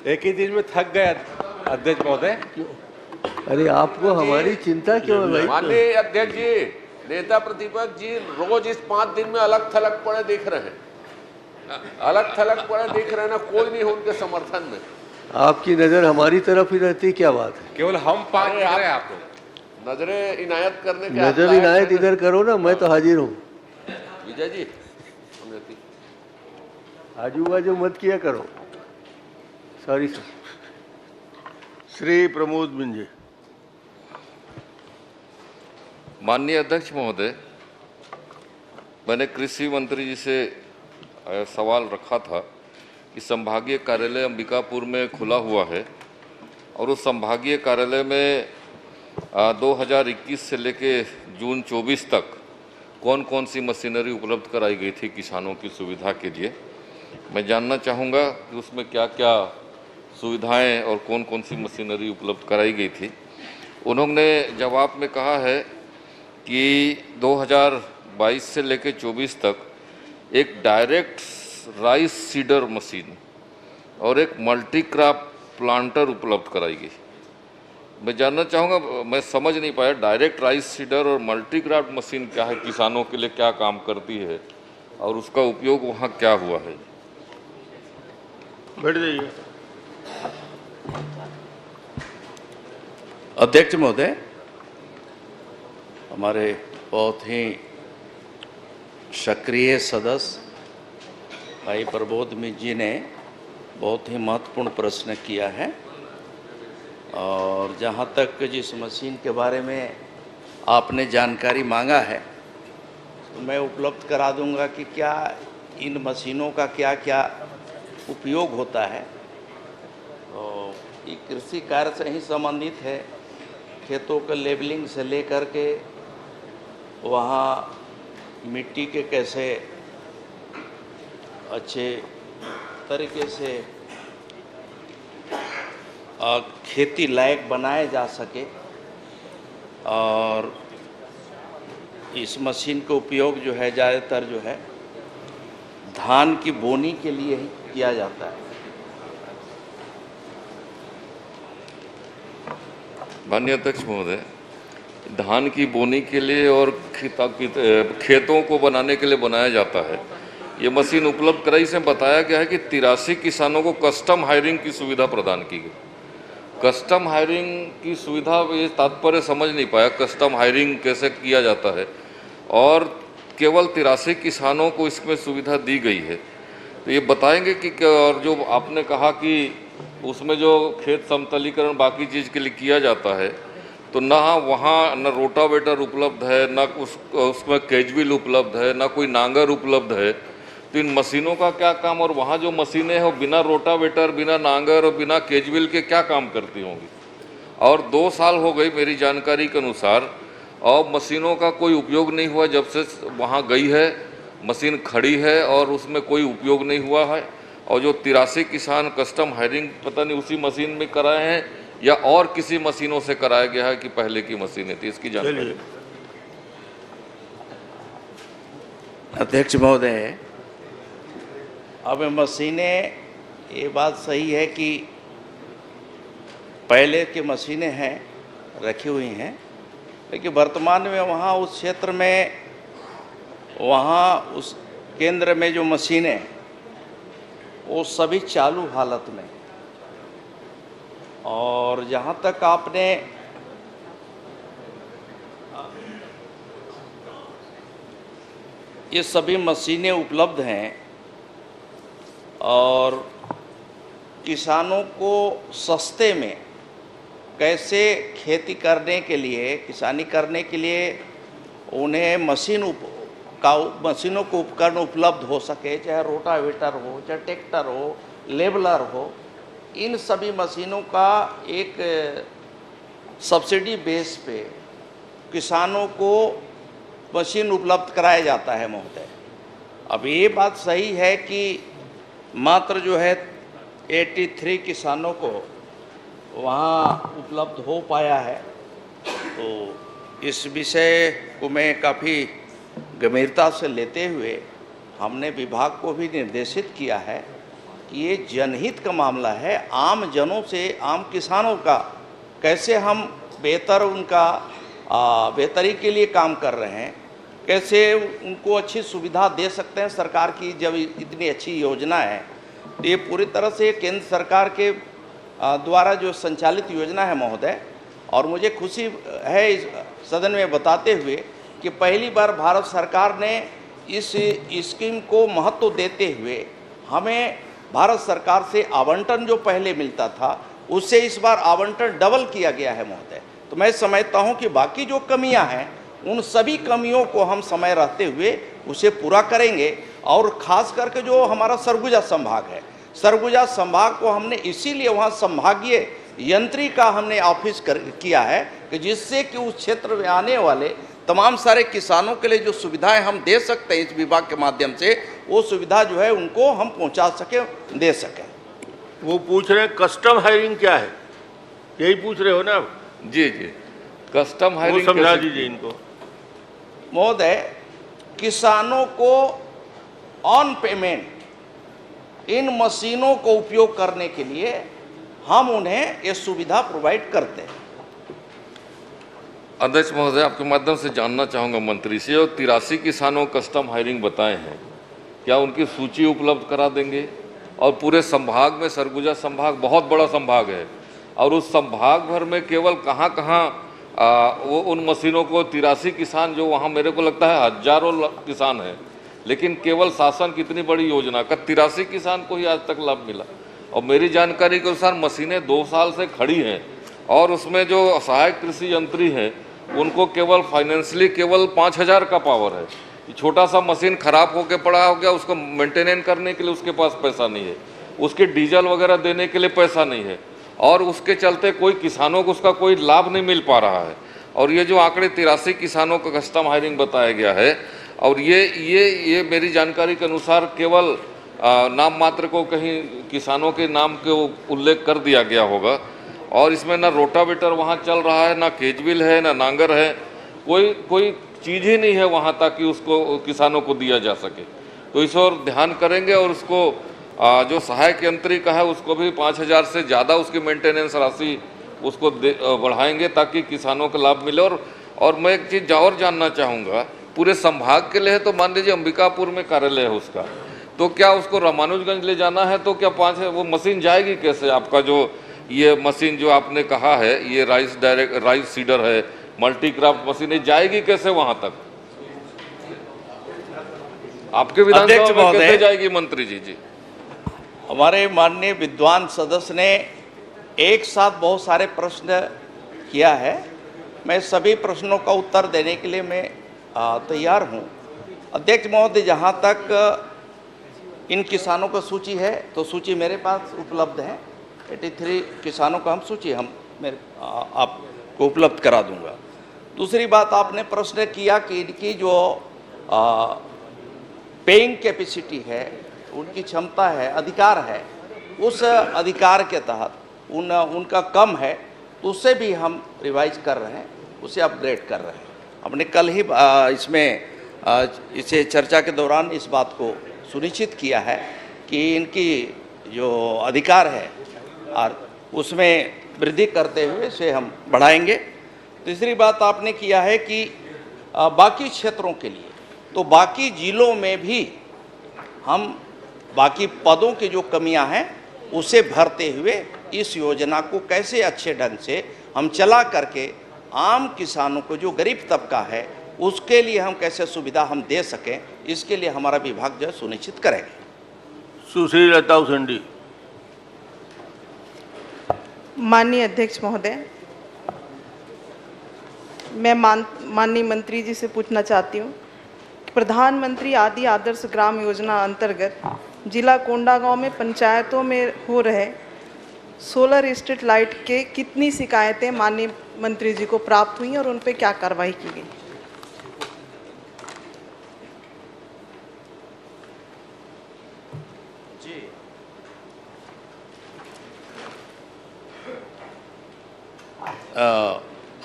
एक ही दिन में थक गए अध्यक्ष महोदय। अरे आपको हमारी चिंता क्यों है भाई? माननीय अध्यक्ष जी, नेता प्रतिपक्ष जी रोज इस 5 दिन में अलग थलग पड़े दिख रहे हैं, अलग थलग पड़े दिख रहे हैं ना, कोई नहीं हो उनके समर्थन में। आपकी नजर हमारी तरफ ही रहती, क्या बात है? केवल हम 5 दिख रहे हैं आपको। नजरें इनायत करने के नजर इनायत इधर करो ना, मैं तो हाजिर हूँ। विजय जी आजू बाजू मत किया करो। Sorry sir. श्री प्रमोद मिंजे। माननीय अध्यक्ष महोदय, मैंने कृषि मंत्री जी से सवाल रखा था कि संभागीय कार्यालय अंबिकापुर में खुला हुआ है और उस संभागीय कार्यालय में 2021 से लेके जून 24 तक कौन कौन सी मशीनरी उपलब्ध कराई गई थी किसानों की सुविधा के लिए। मैं जानना चाहूँगा कि उसमें क्या क्या सुविधाएं और कौन कौन सी मशीनरी उपलब्ध कराई गई थी। उन्होंने जवाब में कहा है कि 2022 से लेकर 24 तक एक डायरेक्ट राइस सीडर मशीन और एक मल्टी क्रॉप प्लांटर उपलब्ध कराई गई। मैं जानना चाहूँगा, मैं समझ नहीं पाया डायरेक्ट राइस सीडर और मल्टी क्रॉप मशीन क्या है, किसानों के लिए क्या काम करती है और उसका उपयोग वहाँ क्या हुआ है। बैठ जाइए। अध्यक्ष महोदय, हमारे बहुत ही सक्रिय सदस्य भाई प्रबोध मिंज जी ने बहुत ही महत्वपूर्ण प्रश्न किया है और जहाँ तक जिस मशीन के बारे में आपने जानकारी मांगा है तो मैं उपलब्ध करा दूंगा कि क्या इन मशीनों का क्या क्या उपयोग होता है। तो ये कृषि कार्य से ही संबंधित है, खेतों के लेबलिंग से लेकर के वहाँ मिट्टी के कैसे अच्छे तरीके से खेती लायक बनाए जा सके और इस मशीन का उपयोग जो है ज़्यादातर जो है धान की बोनी के लिए ही किया जाता है। माननीय अध्यक्ष महोदय, धान की बोनी के लिए और खेतों को बनाने के लिए बनाया जाता है। ये मशीन उपलब्ध कराई से बताया गया है कि 83 किसानों को कस्टम हायरिंग की सुविधा प्रदान की गई। कस्टम हायरिंग की सुविधा, ये तात्पर्य समझ नहीं पाया, कस्टम हायरिंग कैसे किया जाता है और केवल 83 किसानों को इसमें सुविधा दी गई है। तो ये बताएंगे कि क्या, और जो आपने कहा कि उसमें जो खेत समतलीकरण बाकी चीज़ के लिए किया जाता है तो ना वहाँ न रोटावेटर उपलब्ध है, न उसमें कैजविल उपलब्ध है, ना कोई नांगर उपलब्ध है। तो इन मशीनों का क्या काम, और वहाँ जो मशीनें हैं वो बिना रोटावेटर, बिना नांगर और बिना कैजविल के क्या काम करती होंगी। और 2 साल हो गई मेरी जानकारी के अनुसार और मशीनों का कोई उपयोग नहीं हुआ। जब से वहाँ गई है मशीन खड़ी है और उसमें कोई उपयोग नहीं हुआ है। और जो 83 किसान कस्टम हायरिंग पता नहीं उसी मशीन में कराए हैं या और किसी मशीनों से कराया गया है कि पहले की मशीनें थी, इसकी जानकारी। अध्यक्ष महोदय, अब मशीनें, ये बात सही है कि पहले की मशीनें हैं रखी हुई हैं, लेकिन वर्तमान में वहाँ उस क्षेत्र में, वहाँ उस केंद्र में जो मशीनें वो सभी चालू हालत में। और जहाँ तक आपने ये सभी मशीनें उपलब्ध हैं और किसानों को सस्ते में कैसे खेती करने के लिए, किसानी करने के लिए उन्हें मशीनों को उपकरण उपलब्ध हो सके, चाहे रोटावेटर हो, चाहे ट्रैक्टर हो, लेबलर हो, इन सभी मशीनों का एक सब्सिडी बेस पे किसानों को मशीन उपलब्ध कराया जाता है महोदय। अब ये बात सही है कि मात्र जो है 83 किसानों को वहाँ उपलब्ध हो पाया है। तो इस विषय को मैं काफ़ी गंभीरता से लेते हुए हमने विभाग को भी निर्देशित किया है कि ये जनहित का मामला है, आम जनों से, आम किसानों का कैसे हम बेहतर उनका बेहतरी के लिए काम कर रहे हैं, कैसे उनको अच्छी सुविधा दे सकते हैं। सरकार की जब इतनी अच्छी योजना है तो ये पूरी तरह से केंद्र सरकार के द्वारा जो संचालित योजना है महोदय, और मुझे खुशी है इस सदन में बताते हुए कि पहली बार भारत सरकार ने इस स्कीम को महत्व देते हुए हमें भारत सरकार से आवंटन जो पहले मिलता था उससे इस बार आवंटन डबल किया गया है महोदय। तो मैं समझता हूं कि बाकी जो कमियां हैं उन सभी कमियों को हम समय रहते हुए उसे पूरा करेंगे। और ख़ास करके जो हमारा सरगुजा संभाग है, सरगुजा संभाग को हमने इसीलिए वहाँ संभागीय यंत्री का हमने ऑफिस किया है कि जिससे कि उस क्षेत्र में आने वाले तमाम सारे किसानों के लिए जो सुविधाएं हम दे सकते हैं इस विभाग के माध्यम से, वो सुविधा जो है उनको हम पहुंचा सकें, दे सकें। वो पूछ रहे हैं कस्टम हायरिंग क्या है, यही पूछ रहे हो ना आप? जी जी, कस्टम वो हायरिंग समझा कैसे- दीजिए इनको। महोदय, किसानों को ऑन पेमेंट इन मशीनों को उपयोग करने के लिए हम उन्हें ये सुविधा प्रोवाइड करते हैं। अध्यक्ष महोदय, आपके माध्यम से जानना चाहूँगा मंत्री से, और 83 किसानों को कस्टम हायरिंग बताए हैं, क्या उनकी सूची उपलब्ध करा देंगे? और पूरे संभाग में, सरगुजा संभाग बहुत बड़ा संभाग है, और उस संभाग भर में केवल कहाँ वो उन मशीनों को 83 किसान, जो वहाँ मेरे को लगता है हजारों किसान हैं, लेकिन केवल शासन कितनी बड़ी योजना का 83 किसान को ही आज तक लाभ मिला। और मेरी जानकारी के अनुसार मशीनें 2 साल से खड़ी हैं, और उसमें जो सहायक कृषि यंत्री हैं उनको केवल फाइनेंशियली केवल 5,000 का पावर है। छोटा सा मशीन खराब होकर पड़ा हो गया, उसको मेंटेनेंस करने के लिए उसके पास पैसा नहीं है, उसके डीजल वगैरह देने के लिए पैसा नहीं है, और उसके चलते कोई किसानों को उसका कोई लाभ नहीं मिल पा रहा है। और ये जो आंकड़े 83 किसानों का कस्टम हायरिंग बताया गया है, और ये मेरी जानकारी के अनुसार केवल नाम मात्र को कहीं किसानों के नाम के उल्लेख कर दिया गया होगा, और इसमें ना रोटावेटर वहाँ चल रहा है, ना केजविल है, ना नांगर है, कोई चीज़ ही नहीं है वहाँ ताकि उसको किसानों को दिया जा सके। तो इस ओर ध्यान करेंगे, और उसको जो सहायक यंत्री का है उसको भी 5,000 से ज़्यादा उसकी मेंटेनेंस राशि उसको बढ़ाएंगे ताकि किसानों को लाभ मिले। और मैं एक चीज़ और जानना चाहूँगा, पूरे संभाग के लिए है तो मान लीजिए अंबिकापुर में कार्यालय है उसका, तो क्या उसको रामानुजगंज ले जाना है तो क्या वो मशीन जाएगी कैसे? आपका जो ये मशीन जो आपने कहा है, ये राइस सीडर है, मल्टी क्राफ्ट मशीन, जाएगी कैसे वहाँ तक? आपके विधानसभा में कैसे जाएगी मंत्री जी? जी, हमारे माननीय विद्वान सदस्य ने एक साथ बहुत सारे प्रश्न किया है। मैं सभी प्रश्नों का उत्तर देने के लिए मैं तैयार हूं। अध्यक्ष महोदय, जहां तक इन किसानों का सूची है तो सूची मेरे पास उपलब्ध है। 83 किसानों का सूची आपको उपलब्ध करा दूंगा। दूसरी बात, आपने प्रश्न किया कि इनकी जो पेइंग कैपेसिटी है, उनकी क्षमता है, अधिकार है, उस अधिकार के तहत उनका कम है, तो उससे भी हम रिवाइज कर रहे हैं, उसे अपग्रेड कर रहे हैं। हमने कल ही इसे चर्चा के दौरान इस बात को सुनिश्चित किया है कि इनकी जो अधिकार है और उसमें वृद्धि करते हुए इसे हम बढ़ाएंगे। तीसरी बात आपने किया है कि बाकी क्षेत्रों के लिए, तो बाकी जिलों में भी हम बाकी पदों की जो कमियां हैं उसे भरते हुए इस योजना को कैसे अच्छे ढंग से हम चला करके आम किसानों को, जो गरीब तबका है, उसके लिए हम कैसे सुविधा हम दे सकें, इसके लिए हमारा विभाग जो है सुनिश्चित करेगा। सुश्री लता उसेंडी। माननीय अध्यक्ष महोदय, मैं माननीय मंत्री जी से पूछना चाहती हूँ, प्रधानमंत्री आदि आदर्श ग्राम योजना अंतर्गत जिला कोंडागांव में पंचायतों में हो रहे सोलर स्ट्रीट लाइट के कितनी शिकायतें माननीय मंत्री जी को प्राप्त हुई और उन पर क्या कार्रवाई की गई? जी,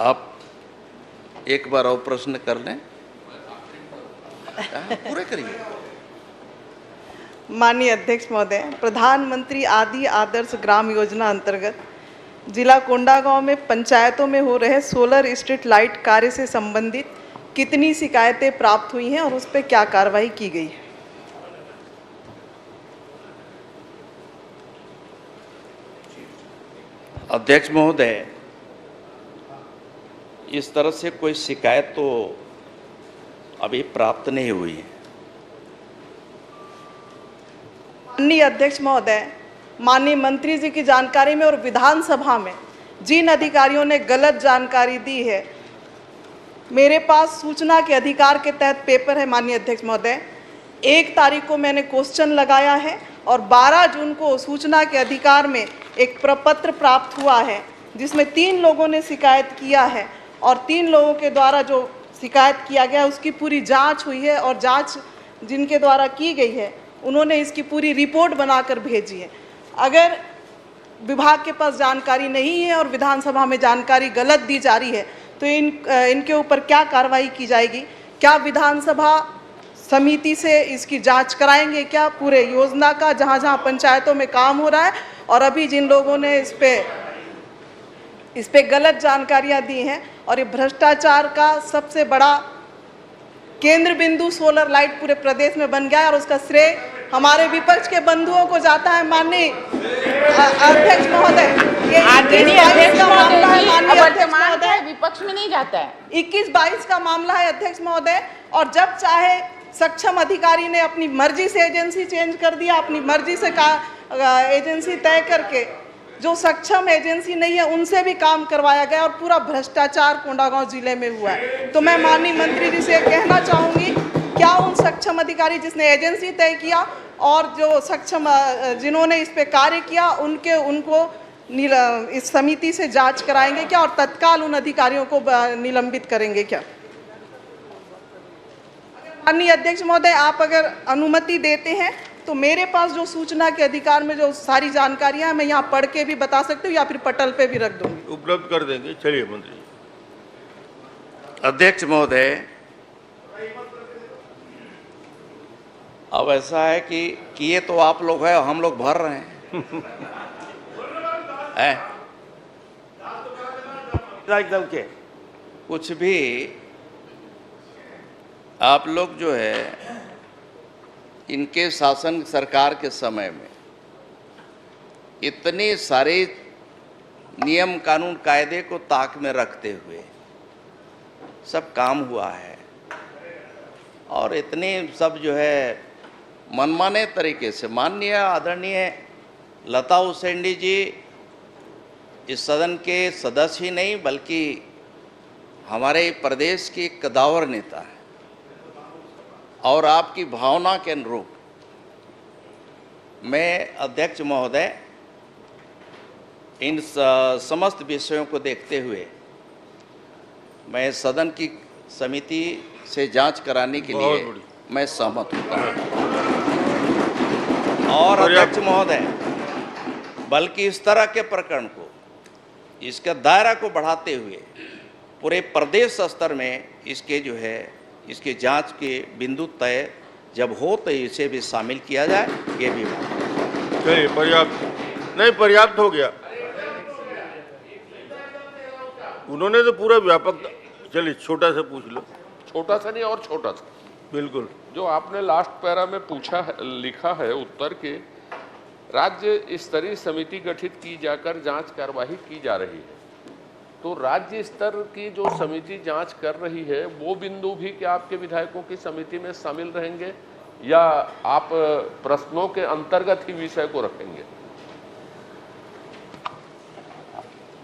आप एक बार और प्रश्न कर लें, पूरे करिए। माननीय अध्यक्ष महोदय, प्रधानमंत्री आदि आदर्श ग्राम योजना अंतर्गत जिला कोंडागांव में पंचायतों में हो रहे सोलर स्ट्रीट लाइट कार्य से संबंधित कितनी शिकायतें प्राप्त हुई हैं और उस पर क्या कार्रवाई की गई है? अध्यक्ष महोदय, इस तरह से कोई शिकायत तो अभी प्राप्त नहीं हुई है। माननीय अध्यक्ष महोदय, माननीय मंत्री जी की जानकारी में और विधानसभा में जिन अधिकारियों ने गलत जानकारी दी है, मेरे पास सूचना के अधिकार के तहत पेपर है। माननीय अध्यक्ष महोदय, 1 तारीख को मैंने क्वेश्चन लगाया है और 12 जून को सूचना के अधिकार में एक प्रपत्र प्राप्त हुआ है जिसमें 3 लोगों ने शिकायत किया है और 3 लोगों के द्वारा जो शिकायत किया गया उसकी पूरी जांच हुई है और जांच जिनके द्वारा की गई है उन्होंने इसकी पूरी रिपोर्ट बनाकर भेजी है। अगर विभाग के पास जानकारी नहीं है और विधानसभा में जानकारी गलत दी जा रही है तो इनके ऊपर क्या कार्रवाई की जाएगी? क्या विधानसभा समिति से इसकी जांच कराएंगे क्या पूरे योजना का, जहां जहां पंचायतों में काम हो रहा है? और अभी जिन लोगों ने इस पे गलत जानकारियां दी हैं और ये भ्रष्टाचार का सबसे बड़ा केंद्र बिंदु सोलर लाइट पूरे प्रदेश में बन गया है और उसका श्रेय हमारे विपक्ष के बंधुओं को जाता है। माननीय अध्यक्ष महोदय, ये 21-22 का मामला है। माननीय अध्यक्ष महोदय, विपक्ष में नहीं जाता है। 21-22 का मामला है अध्यक्ष महोदय, और जब चाहे सक्षम अधिकारी ने अपनी मर्जी से एजेंसी चेंज कर दिया, अपनी मर्जी से एजेंसी तय करके जो सक्षम एजेंसी नहीं है उनसे भी काम करवाया गया और पूरा भ्रष्टाचार कोंडागांव जिले में हुआ है। तो मैं माननीय मंत्री जी से कहना चाहूँगी, क्या उन सक्षम अधिकारी जिसने एजेंसी तय किया और जो सक्षम जिन्होंने इस पे कार्य किया उनको इस समिति से जांच कराएंगे क्या और तत्काल उन अधिकारियों को निलंबित करेंगे क्या? माननीय अध्यक्ष महोदय, आप अगर अनुमति देते हैं तो मेरे पास जो सूचना के अधिकार में जो सारी जानकारियां हैं मैं यहाँ पढ़ के भी बता सकती हूँ या फिर पटल पे भी रख दूंगी। उपलब्ध कर देंगे। चलिए मंत्री। अध्यक्ष महोदय, अब ऐसा है कि किए तो आप लोग हैं, हम लोग भर रहे हैं। एकदम के कुछ भी आप लोग जो है इनके शासन सरकार के समय में इतने सारे नियम कानून कायदे को ताक में रखते हुए सब काम हुआ है और इतने सब जो है मनमाने तरीके से माननीय आदरणीय लता हुसैनी जी इस सदन के सदस्य ही नहीं बल्कि हमारे प्रदेश के एक कदावर नेता है और आपकी भावना के अनुरूप मैं अध्यक्ष महोदय इन समस्त विषयों को देखते हुए मैं सदन की समिति से जांच कराने के लिए मैं सहमत होता हूँ। और अध्यक्ष महोदय, बल्कि इस तरह के प्रकरण को इसका दायरा को बढ़ाते हुए पूरे प्रदेश स्तर में इसके जो है इसकी जांच के बिंदु तय जब हो तो इसे भी शामिल किया जाए। ये भी चलिए, पर्याप्त नहीं, पर्याप्त हो गया। उन्होंने तो पूरा व्यापक। चलिए छोटा सा पूछ लो। छोटा सा नहीं और छोटा सा बिल्कुल। जो आपने लास्ट पैरा में पूछा है, लिखा है उत्तर के, राज्य स्तरीय समिति गठित की जाकर जांच कार्यवाही की जा रही है। तो राज्य स्तर की जो समिति जांच कर रही है वो बिंदु भी क्या आपके विधायकों की समिति में शामिल रहेंगे या आप प्रश्नों के अंतर्गत ही विषय को रखेंगे?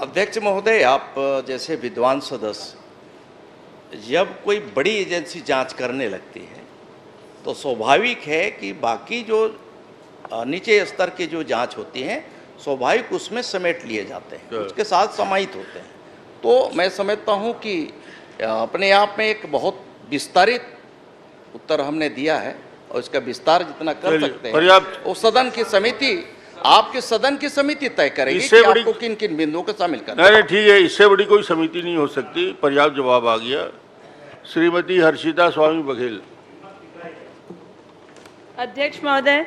अध्यक्ष महोदय, आप जैसे विद्वान सदस्य जब कोई बड़ी एजेंसी जांच करने लगती है तो स्वाभाविक है कि बाकी जो नीचे स्तर की जो जांच होती हैं स्वाभाविक उसमें समेट लिए जाते हैं, उसके साथ समाहित होते हैं। तो मैं समझता हूं कि अपने आप में एक बहुत विस्तारित उत्तर हमने दिया है और इसका विस्तार जितना कर सकते हैं वो सदन की समिति, आपके सदन की समिति तय करेगी कि आपको किन किन बिंदुओं को शामिल करना है। नहीं, ठीक है, इससे बड़ी कोई समिति नहीं हो सकती। पर्याप्त जवाब आ गया। श्रीमती हर्षिता स्वामी बघेल। अध्यक्ष महोदय,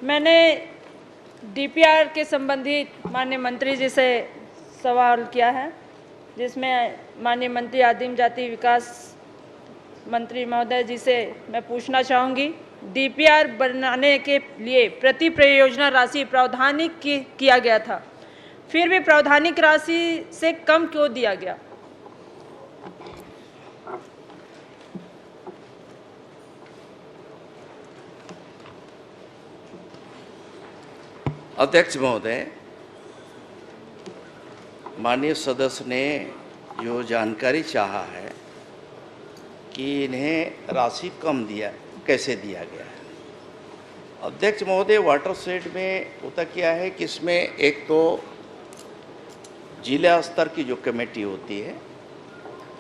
मैंने डीपीआर के संबंधित माननीय मंत्री जी से सवाल किया है, जिसमें माननीय मंत्री आदिम जाति विकास मंत्री महोदय जी से मैं पूछना चाहूँगी, डीपीआर बनाने के लिए प्रति परियोजना राशि प्रावधानिक किया गया था, फिर भी प्रावधानिक राशि से कम क्यों दिया गया? अध्यक्ष महोदय, माननीय सदस्य ने जो जानकारी चाहा है कि इन्हें राशि कम कैसे दिया गया है। अध्यक्ष महोदय, वाटरशेड में होता क्या है कि इसमें एक तो जिला स्तर की जो कमेटी होती है,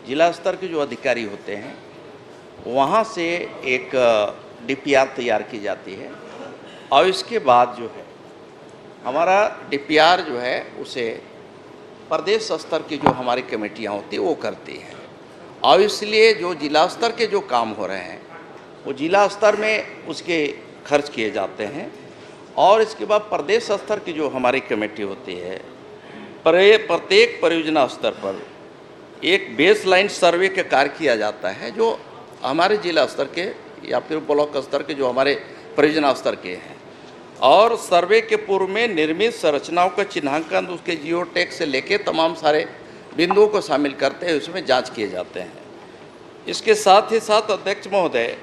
जिला स्तर के जो अधिकारी होते हैं, वहाँ से एक डीपीआर तैयार की जाती है और इसके बाद जो है हमारा डीपीआर जो है उसे प्रदेश स्तर की जो हमारी कमेटियाँ होती हैं वो करती हैं। और इसलिए जो जिला स्तर के जो काम हो रहे हैं वो जिला स्तर में उसके खर्च किए जाते हैं और इसके बाद प्रदेश स्तर की जो हमारी कमेटी होती है, प्रत्येक परियोजना स्तर पर एक बेसलाइन सर्वे का कार्य किया जाता है जो हमारे जिला स्तर के या फिर ब्लॉक स्तर के जो हमारे परियोजना स्तर के हैं। और सर्वे के पूर्व में निर्मित संरचनाओं का चिन्हांकन, उसके जियो टैग से लेके तमाम सारे बिंदुओं को शामिल करते हैं, उसमें जांच किए जाते हैं। इसके साथ ही साथ अध्यक्ष महोदय,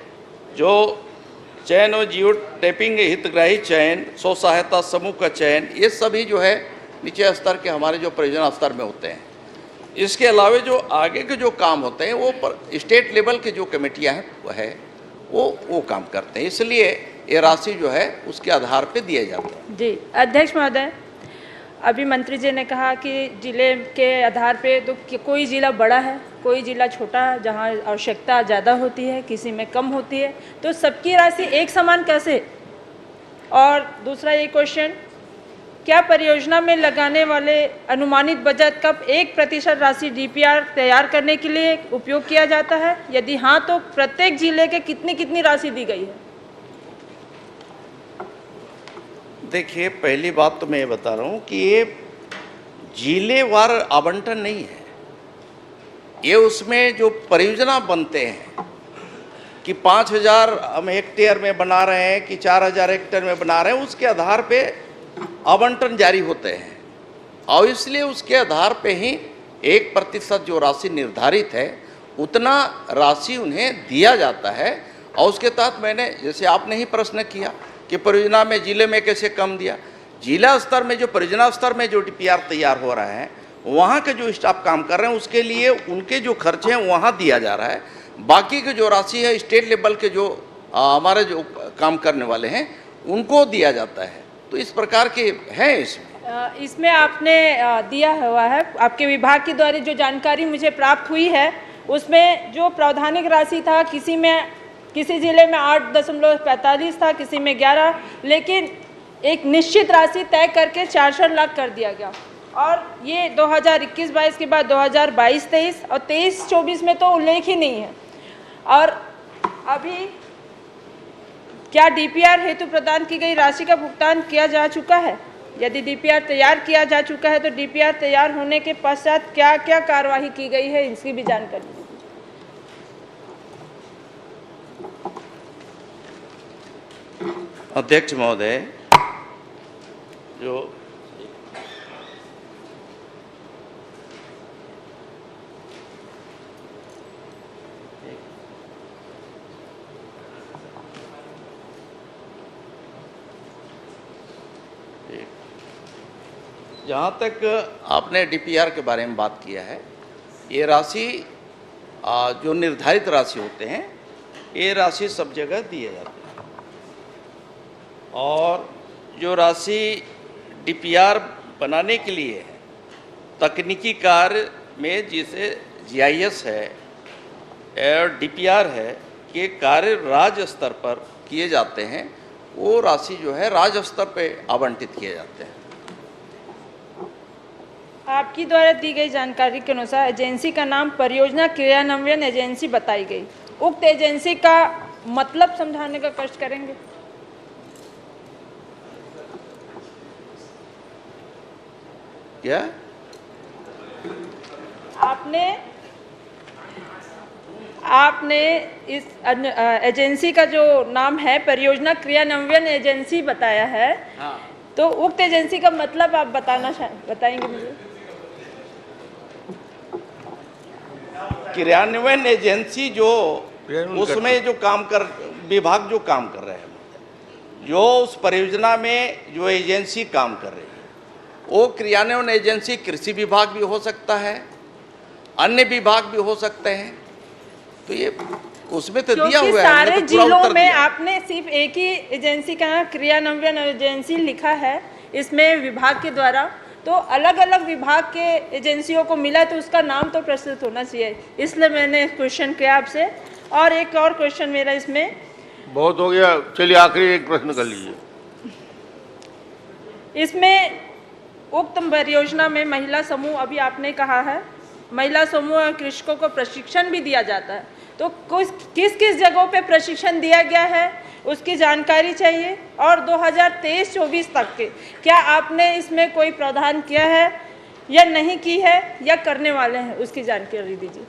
जो चयन और जियो टैपिंग, हितग्राही चयन, स्व सहायता समूह का चयन, ये सभी जो है नीचे स्तर के हमारे जो परियोजना स्तर में होते हैं। इसके अलावा जो आगे के जो काम होते हैं वो स्टेट लेवल के जो कमेटियाँ हैं वो काम करते हैं, इसलिए ये राशि जो है उसके आधार पे दिए जाते हैं। जी अध्यक्ष महोदय, अभी मंत्री जी ने कहा कि जिले के आधार पे तो कोई ज़िला बड़ा है, कोई ज़िला छोटा है, जहाँ आवश्यकता ज़्यादा होती है, किसी में कम होती है, तो सबकी राशि एक समान कैसे? और दूसरा ये क्वेश्चन, क्या परियोजना में लगाने वाले अनुमानित बजट का 1% राशि डीपीआर तैयार करने के लिए उपयोग किया जाता है? यदि हाँ, तो प्रत्येक जिले के कितनी राशि दी गई है? देखिए, पहली बात तो मैं ये बता रहा हूँ कि ये जिलेवार आवंटन नहीं है, ये उसमें जो परियोजना बनते हैं कि 5000 हम हेक्टेयर में बना रहे हैं कि 4000 हेक्टेयर में बना रहे हैं, उसके आधार पे आवंटन जारी होते हैं और इसलिए उसके आधार पे ही 1% जो राशि निर्धारित है उतना राशि उन्हें दिया जाता है। और उसके तहत मैंने, जैसे आपने ही प्रश्न किया कि परियोजना में जिले में कैसे कम दिया, जिला स्तर में जो परियोजना स्तर में जो डीपीआर तैयार हो रहा है वहाँ के जो स्टाफ काम कर रहे हैं उसके लिए उनके जो खर्चे हैं वहाँ दिया जा रहा है, बाकी की जो राशि है स्टेट लेवल के जो हमारे जो काम करने वाले हैं उनको दिया जाता है। तो इस प्रकार के हैं इसमें आपने दिया हुआ है, आपके विभाग के द्वारा जो जानकारी मुझे प्राप्त हुई है उसमें जो प्रावधानिक राशि था, किसी जिले में 8.45 था, किसी में 11, लेकिन एक निश्चित राशि तय करके 4 लाख कर दिया गया। और ये 2021-22 के बाद 2022-23 और 23-24 में तो उल्लेख ही नहीं है। और अभी क्या डीपीआर हेतु प्रदान की गई राशि का भुगतान किया जा चुका है? यदि डीपीआर तैयार किया जा चुका है तो डीपीआर तैयार होने के पश्चात क्या क्या कार्यवाही की गई है, इसकी भी जानकारी दीजिए। अध्यक्ष महोदय, जो जहाँ तक आपने डीपीआर के बारे में बात किया है, ये राशि जो निर्धारित राशि होते हैं ये राशि सब जगह दिए जाते हैं। और जो राशि डीपीआर बनाने के लिए है, तकनीकी कार्य में जिसे जीआईएस है और डीपीआर है, ये कार्य राज्य स्तर पर किए जाते हैं, वो राशि जो है राज्य स्तर पर आवंटित किए जाते हैं। आपकी द्वारा दी गई जानकारी के अनुसार एजेंसी का नाम परियोजना क्रियान्वयन एजेंसी बताई गई, उक्त एजेंसी का मतलब समझाने का कष्ट करेंगे? क्या आपने इस एजेंसी का जो नाम है परियोजना क्रियान्वयन एजेंसी बताया है। हाँ। तो उक्त एजेंसी का मतलब आप बताएंगे मुझे? क्रियान्वयन एजेंसी जो उसमें जो विभाग जो काम कर रहे हैं, जो उस परियोजना में जो एजेंसी काम कर रही है, वो क्रियान्वयन एजेंसी कृषि विभाग भी हो सकता है, अन्य विभाग भी हो सकते हैं। तो ये उसमें तो दिया हुआ है, सारे तो पूरा जिलों उत्तर में दिया। आपने सिर्फ एक ही एजेंसी का क्रियान्वयन एजेंसी लिखा है इसमें विभाग के द्वारा, तो अलग अलग विभाग के एजेंसियों को मिला तो उसका नाम तो प्रस्तुत होना चाहिए, इसलिए मैंने क्वेश्चन किया आपसे। और एक और क्वेश्चन मेरा इसमें, बहुत हो गया, चलिए आखिरी एक प्रश्न कर लीजिए। इसमें उक्त परियोजना में महिला समूह, अभी आपने कहा है महिला समूह और कृषकों को प्रशिक्षण भी दिया जाता है, तो किस किस जगहों पे प्रशिक्षण दिया गया है उसकी जानकारी चाहिए। और 2023-24 तक के क्या आपने इसमें कोई प्रावधान किया है या नहीं की है या करने वाले हैं, उसकी जानकारी दीजिए।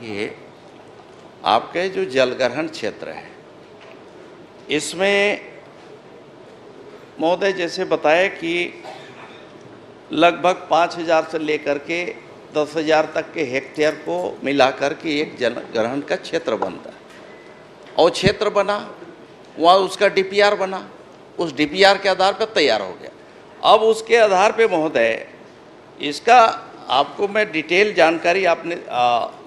ये आपके जो जलग्रहण क्षेत्र है, इसमें महोदय जैसे बताया कि लगभग 5,000 से लेकर के 10,000 तक के हेक्टेयर को मिलाकर के एक जलग्रहण का क्षेत्र बनता है। और क्षेत्र बना, वहाँ उसका डीपीआर बना, उस डीपीआर के आधार पर तैयार हो गया। अब उसके आधार पे महोदय इसका आपको मैं डिटेल जानकारी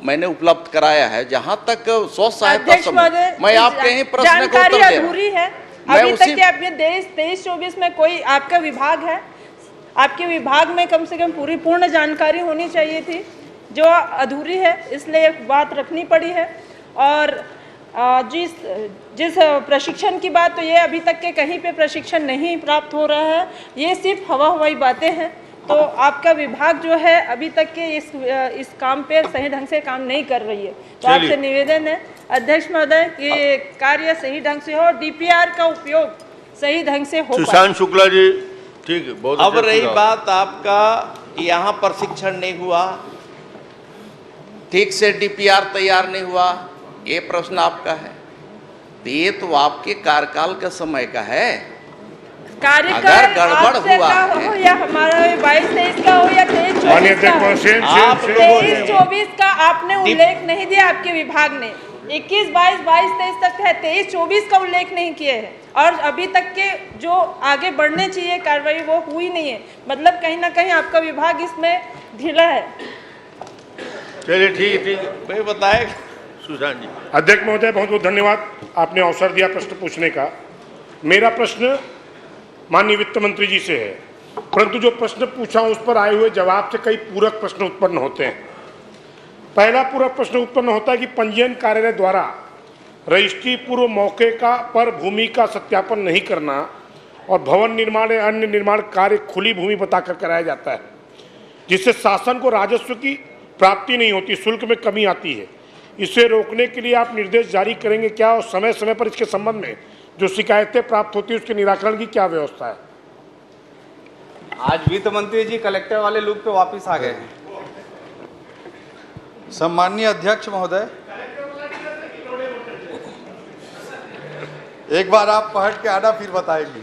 मैंने उपलब्ध कराया है। जहाँ तक स्वच्छ सहायता समूह, मैं आपके ही प्रश्न को उत्तर दे रहा हूं। अधूरी है अभी तक के आपके 23-24 में कोई आपका विभाग है, आपके विभाग में कम से कम पूर्ण जानकारी होनी चाहिए थी जो अधूरी है, इसलिए बात रखनी पड़ी है। और जिस प्रशिक्षण की बात, तो ये अभी तक के कहीं पे प्रशिक्षण नहीं प्राप्त हो रहा है, ये सिर्फ हवाई बातें हैं। तो आपका विभाग जो है अभी तक के इस काम पे सही ढंग से काम नहीं कर रही है। तो आपसे निवेदन है अध्यक्ष महोदय कि कार्य सही ढंग से हो, डीपीआर का उपयोग सही ढंग से हो। सुशांत शुक्ला जी, ठीक है, बहुत अब रही बात आपका यहाँ प्रशिक्षण नहीं हुआ, ठीक से डीपीआर तैयार नहीं हुआ, ये प्रश्न आपका है। तो ये तो आपके कार्यकाल के समय का है। कार्यकाल अगर गड़बड़ हुआ हो या हमारा 22-23 का हो या 23-24 का हो, 23-24 का आपने उल्लेख नहीं दिया आपके विभाग ने। 21-22, 22-23 तक है, 23-24 का उल्लेख नहीं किए हैं। और अभी तक के जो आगे बढ़ने चाहिए कार्रवाई वो हुई नहीं है, मतलब कहीं ना कहीं आपका विभाग इसमें ढीला है। चलिए ठीक है, भाई बताए सुशांत जी। अध्यक्ष महोदय बहुत बहुत धन्यवाद, आपने अवसर दिया प्रश्न पूछने का। मेरा प्रश्न माननीय वित्त मंत्री जी से है, परंतु जो प्रश्न पूछा उस पर आए हुए जवाब से कई पूरक प्रश्न उत्पन्न होते हैं। पहला पूरक प्रश्न उत्पन्न होता है कि पंजीयन कार्यालय द्वारा रजिस्ट्री पूर्व मौके पर भूमि का सत्यापन नहीं करना और भवन निर्माण या अन्य निर्माण कार्य खुली भूमि बताकर कराया जाता है, जिससे शासन को राजस्व की प्राप्ति नहीं होती, शुल्क में कमी आती है। इसे रोकने के लिए आप निर्देश जारी करेंगे क्या, और समय समय पर इसके संबंध में जो शिकायतें प्राप्त होती है उसके निराकरण की क्या व्यवस्था है? आज वित्त मंत्री जी कलेक्टर वाले लुक पे वापस आ गए हैं। सम्माननीय अध्यक्ष महोदय, एक बार आप पलट के आना फिर बताएंगे।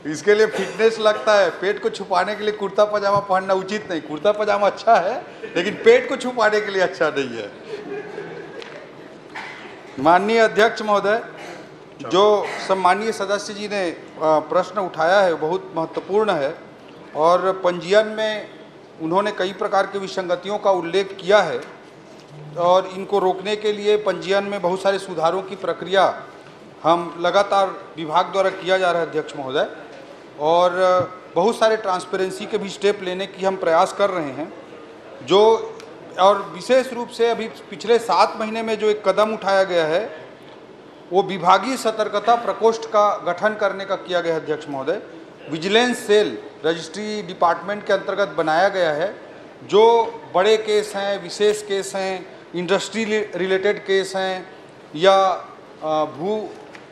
इसके लिए फिटनेस लगता है, पेट को छुपाने के लिए कुर्ता पजामा पहनना उचित नहीं। कुर्ता पजामा अच्छा है लेकिन पेट को छुपाने के लिए अच्छा नहीं है। माननीय अध्यक्ष महोदय, जो सम्मानीय सदस्य जी ने प्रश्न उठाया है बहुत महत्वपूर्ण है और पंजीयन में उन्होंने कई प्रकार की विसंगतियों का उल्लेख किया है और इनको रोकने के लिए पंजीयन में बहुत सारे सुधारों की प्रक्रिया हम लगातार विभाग द्वारा किया जा रहा है अध्यक्ष महोदय, और बहुत सारे ट्रांसपेरेंसी के भी स्टेप लेने की हम प्रयास कर रहे हैं। जो और विशेष रूप से अभी पिछले 7 महीने में जो एक कदम उठाया गया है वो विभागीय सतर्कता प्रकोष्ठ का गठन करने का किया गया है अध्यक्ष महोदय। विजिलेंस सेल रजिस्ट्री डिपार्टमेंट के अंतर्गत बनाया गया है। जो बड़े केस हैं, विशेष केस हैं, इंडस्ट्री रिलेटेड केस हैं या भू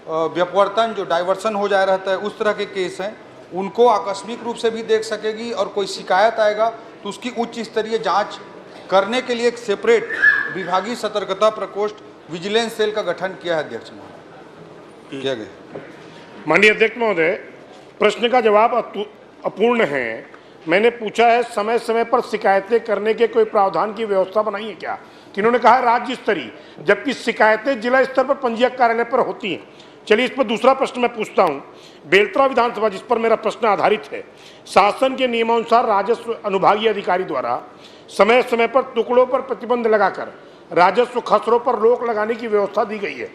व्यपवर्तन जो डाइवर्सन हो जा रहता है उस तरह के केस हैं, उनको आकस्मिक रूप से भी देख सकेगी और कोई शिकायत आएगा तो उसकी उच्च स्तरीय जांच करने के लिए एक सेपरेट विभागीय सतर्कता प्रकोष्ठ विजिलेंस सेल का गठन किया है अध्यक्ष महोदय, किया गया। माननीय अध्यक्ष महोदय, प्रश्न का जवाब अपूर्ण है। मैंने पूछा है समय समय पर शिकायतें करने के कोई प्रावधान की व्यवस्था बनाई है क्या? किन्होंने कहा है राज्य स्तरीय, जबकि शिकायतें जिला स्तर पर पंजीयक कार्यालय पर होती हैं। चलिए इस पर दूसरा प्रश्न मैं पूछता हूं। बेलतरा विधानसभा, जिस पर मेरा प्रश्न आधारित है, शासन के नियमानुसार राजस्व अनुभागीय अधिकारी द्वारा समय समय पर टुकड़ों पर प्रतिबंध लगाकर राजस्व खसरों पर रोक लगाने की व्यवस्था दी गई है,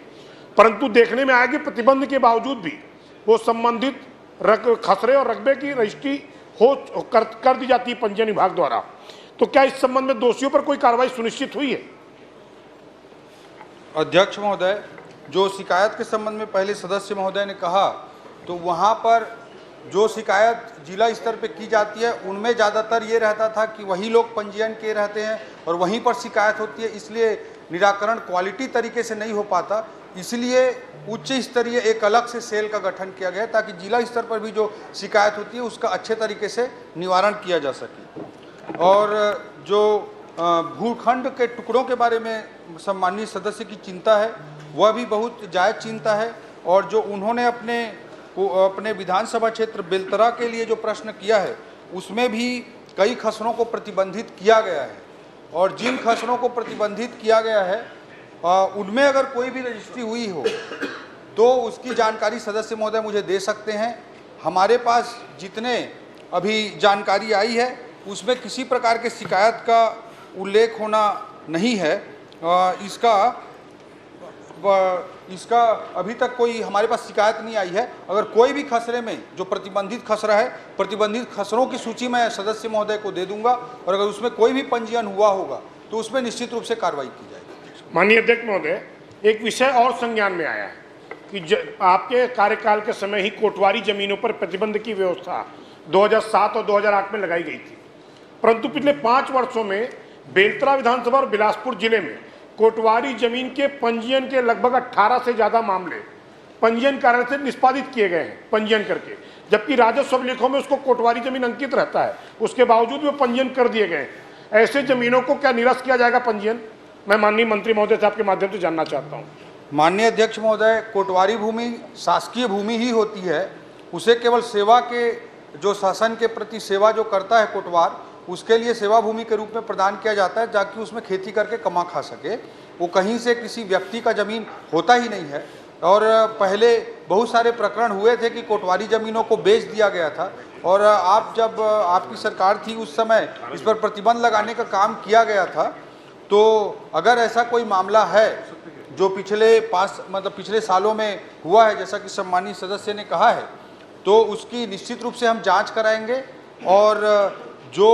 परंतु देखने में आया कि प्रतिबंध के बावजूद भी वो संबंधित खसरे और रकबे की रजिस्ट्री कर दी जाती है पंजीयन विभाग द्वारा। तो क्या इस संबंध में दोषियों पर कोई कार्रवाई सुनिश्चित हुई है? अध्यक्ष महोदय, जो शिकायत के संबंध में पहले सदस्य महोदय ने कहा, तो वहाँ पर जो शिकायत जिला स्तर पे की जाती है उनमें ज़्यादातर ये रहता था कि वही लोग पंजीयन किए रहते हैं और वहीं पर शिकायत होती है, इसलिए निराकरण क्वालिटी तरीके से नहीं हो पाता। इसलिए उच्च स्तरीय एक अलग से सेल का गठन किया गया ताकि जिला स्तर पर भी जो शिकायत होती है उसका अच्छे तरीके से निवारण किया जा सके। और जो भूखंड के टुकड़ों के बारे में सम्माननीय सदस्य की चिंता है, वह भी बहुत जायज़ चिंता है। और जो उन्होंने अपने विधानसभा क्षेत्र बेलतरा के लिए जो प्रश्न किया है, उसमें भी कई खसरों को प्रतिबंधित किया गया है और जिन खसरों को प्रतिबंधित किया गया है उनमें अगर कोई भी रजिस्ट्री हुई हो तो उसकी जानकारी सदस्य महोदय मुझे दे सकते हैं। हमारे पास जितने अभी जानकारी आई है उसमें किसी प्रकार के शिकायत का उल्लेख होना नहीं है। इसका अभी तक कोई हमारे पास शिकायत नहीं आई है। अगर कोई भी खसरे में जो प्रतिबंधित खसरा है, प्रतिबंधित खसरों की सूची मैं सदस्य महोदय को दे दूंगा और अगर उसमें कोई भी पंजीयन हुआ होगा तो उसमें निश्चित रूप से कार्रवाई की जाएगी। माननीय अध्यक्ष महोदय, एक विषय और संज्ञान में आया है कि आपके कार्यकाल के समय ही कोटवारी जमीनों पर प्रतिबंध की व्यवस्था 2007 और 2008 में लगाई गई थी, परंतु पिछले 5 वर्षों में बेलतरा विधानसभा और बिलासपुर जिले में कोटवारी जमीन के पंजीयन के लगभग 18 से ज़्यादा मामले पंजीयन कार्यालय से निष्पादित किए गए हैं पंजीयन करके, जबकि राजस्व अभिलेखों में उसको कोटवारी जमीन अंकित रहता है, उसके बावजूद भी पंजीयन कर दिए गए। ऐसे जमीनों को क्या निरस्त किया जाएगा पंजीयन? मैं माननीय मंत्री महोदय से आपके माध्यम से जानना चाहता हूँ। माननीय अध्यक्ष महोदय, कोटवारी भूमि शासकीय भूमि ही होती है, उसे केवल सेवा के जो शासन के प्रति सेवा जो करता है कोटवार, उसके लिए सेवा भूमि के रूप में प्रदान किया जाता है ताकि उसमें खेती करके कमा खा सके। वो कहीं से किसी व्यक्ति का ज़मीन होता ही नहीं है। और पहले बहुत सारे प्रकरण हुए थे कि कोटवारी ज़मीनों को बेच दिया गया था और जब आपकी सरकार थी उस समय इस पर प्रतिबंध लगाने का काम किया गया था। तो अगर ऐसा कोई मामला है जो पिछले सालों में हुआ है, जैसा कि सम्मानीय सदस्य ने कहा है, तो उसकी निश्चित रूप से हम जांच कराएंगे और जो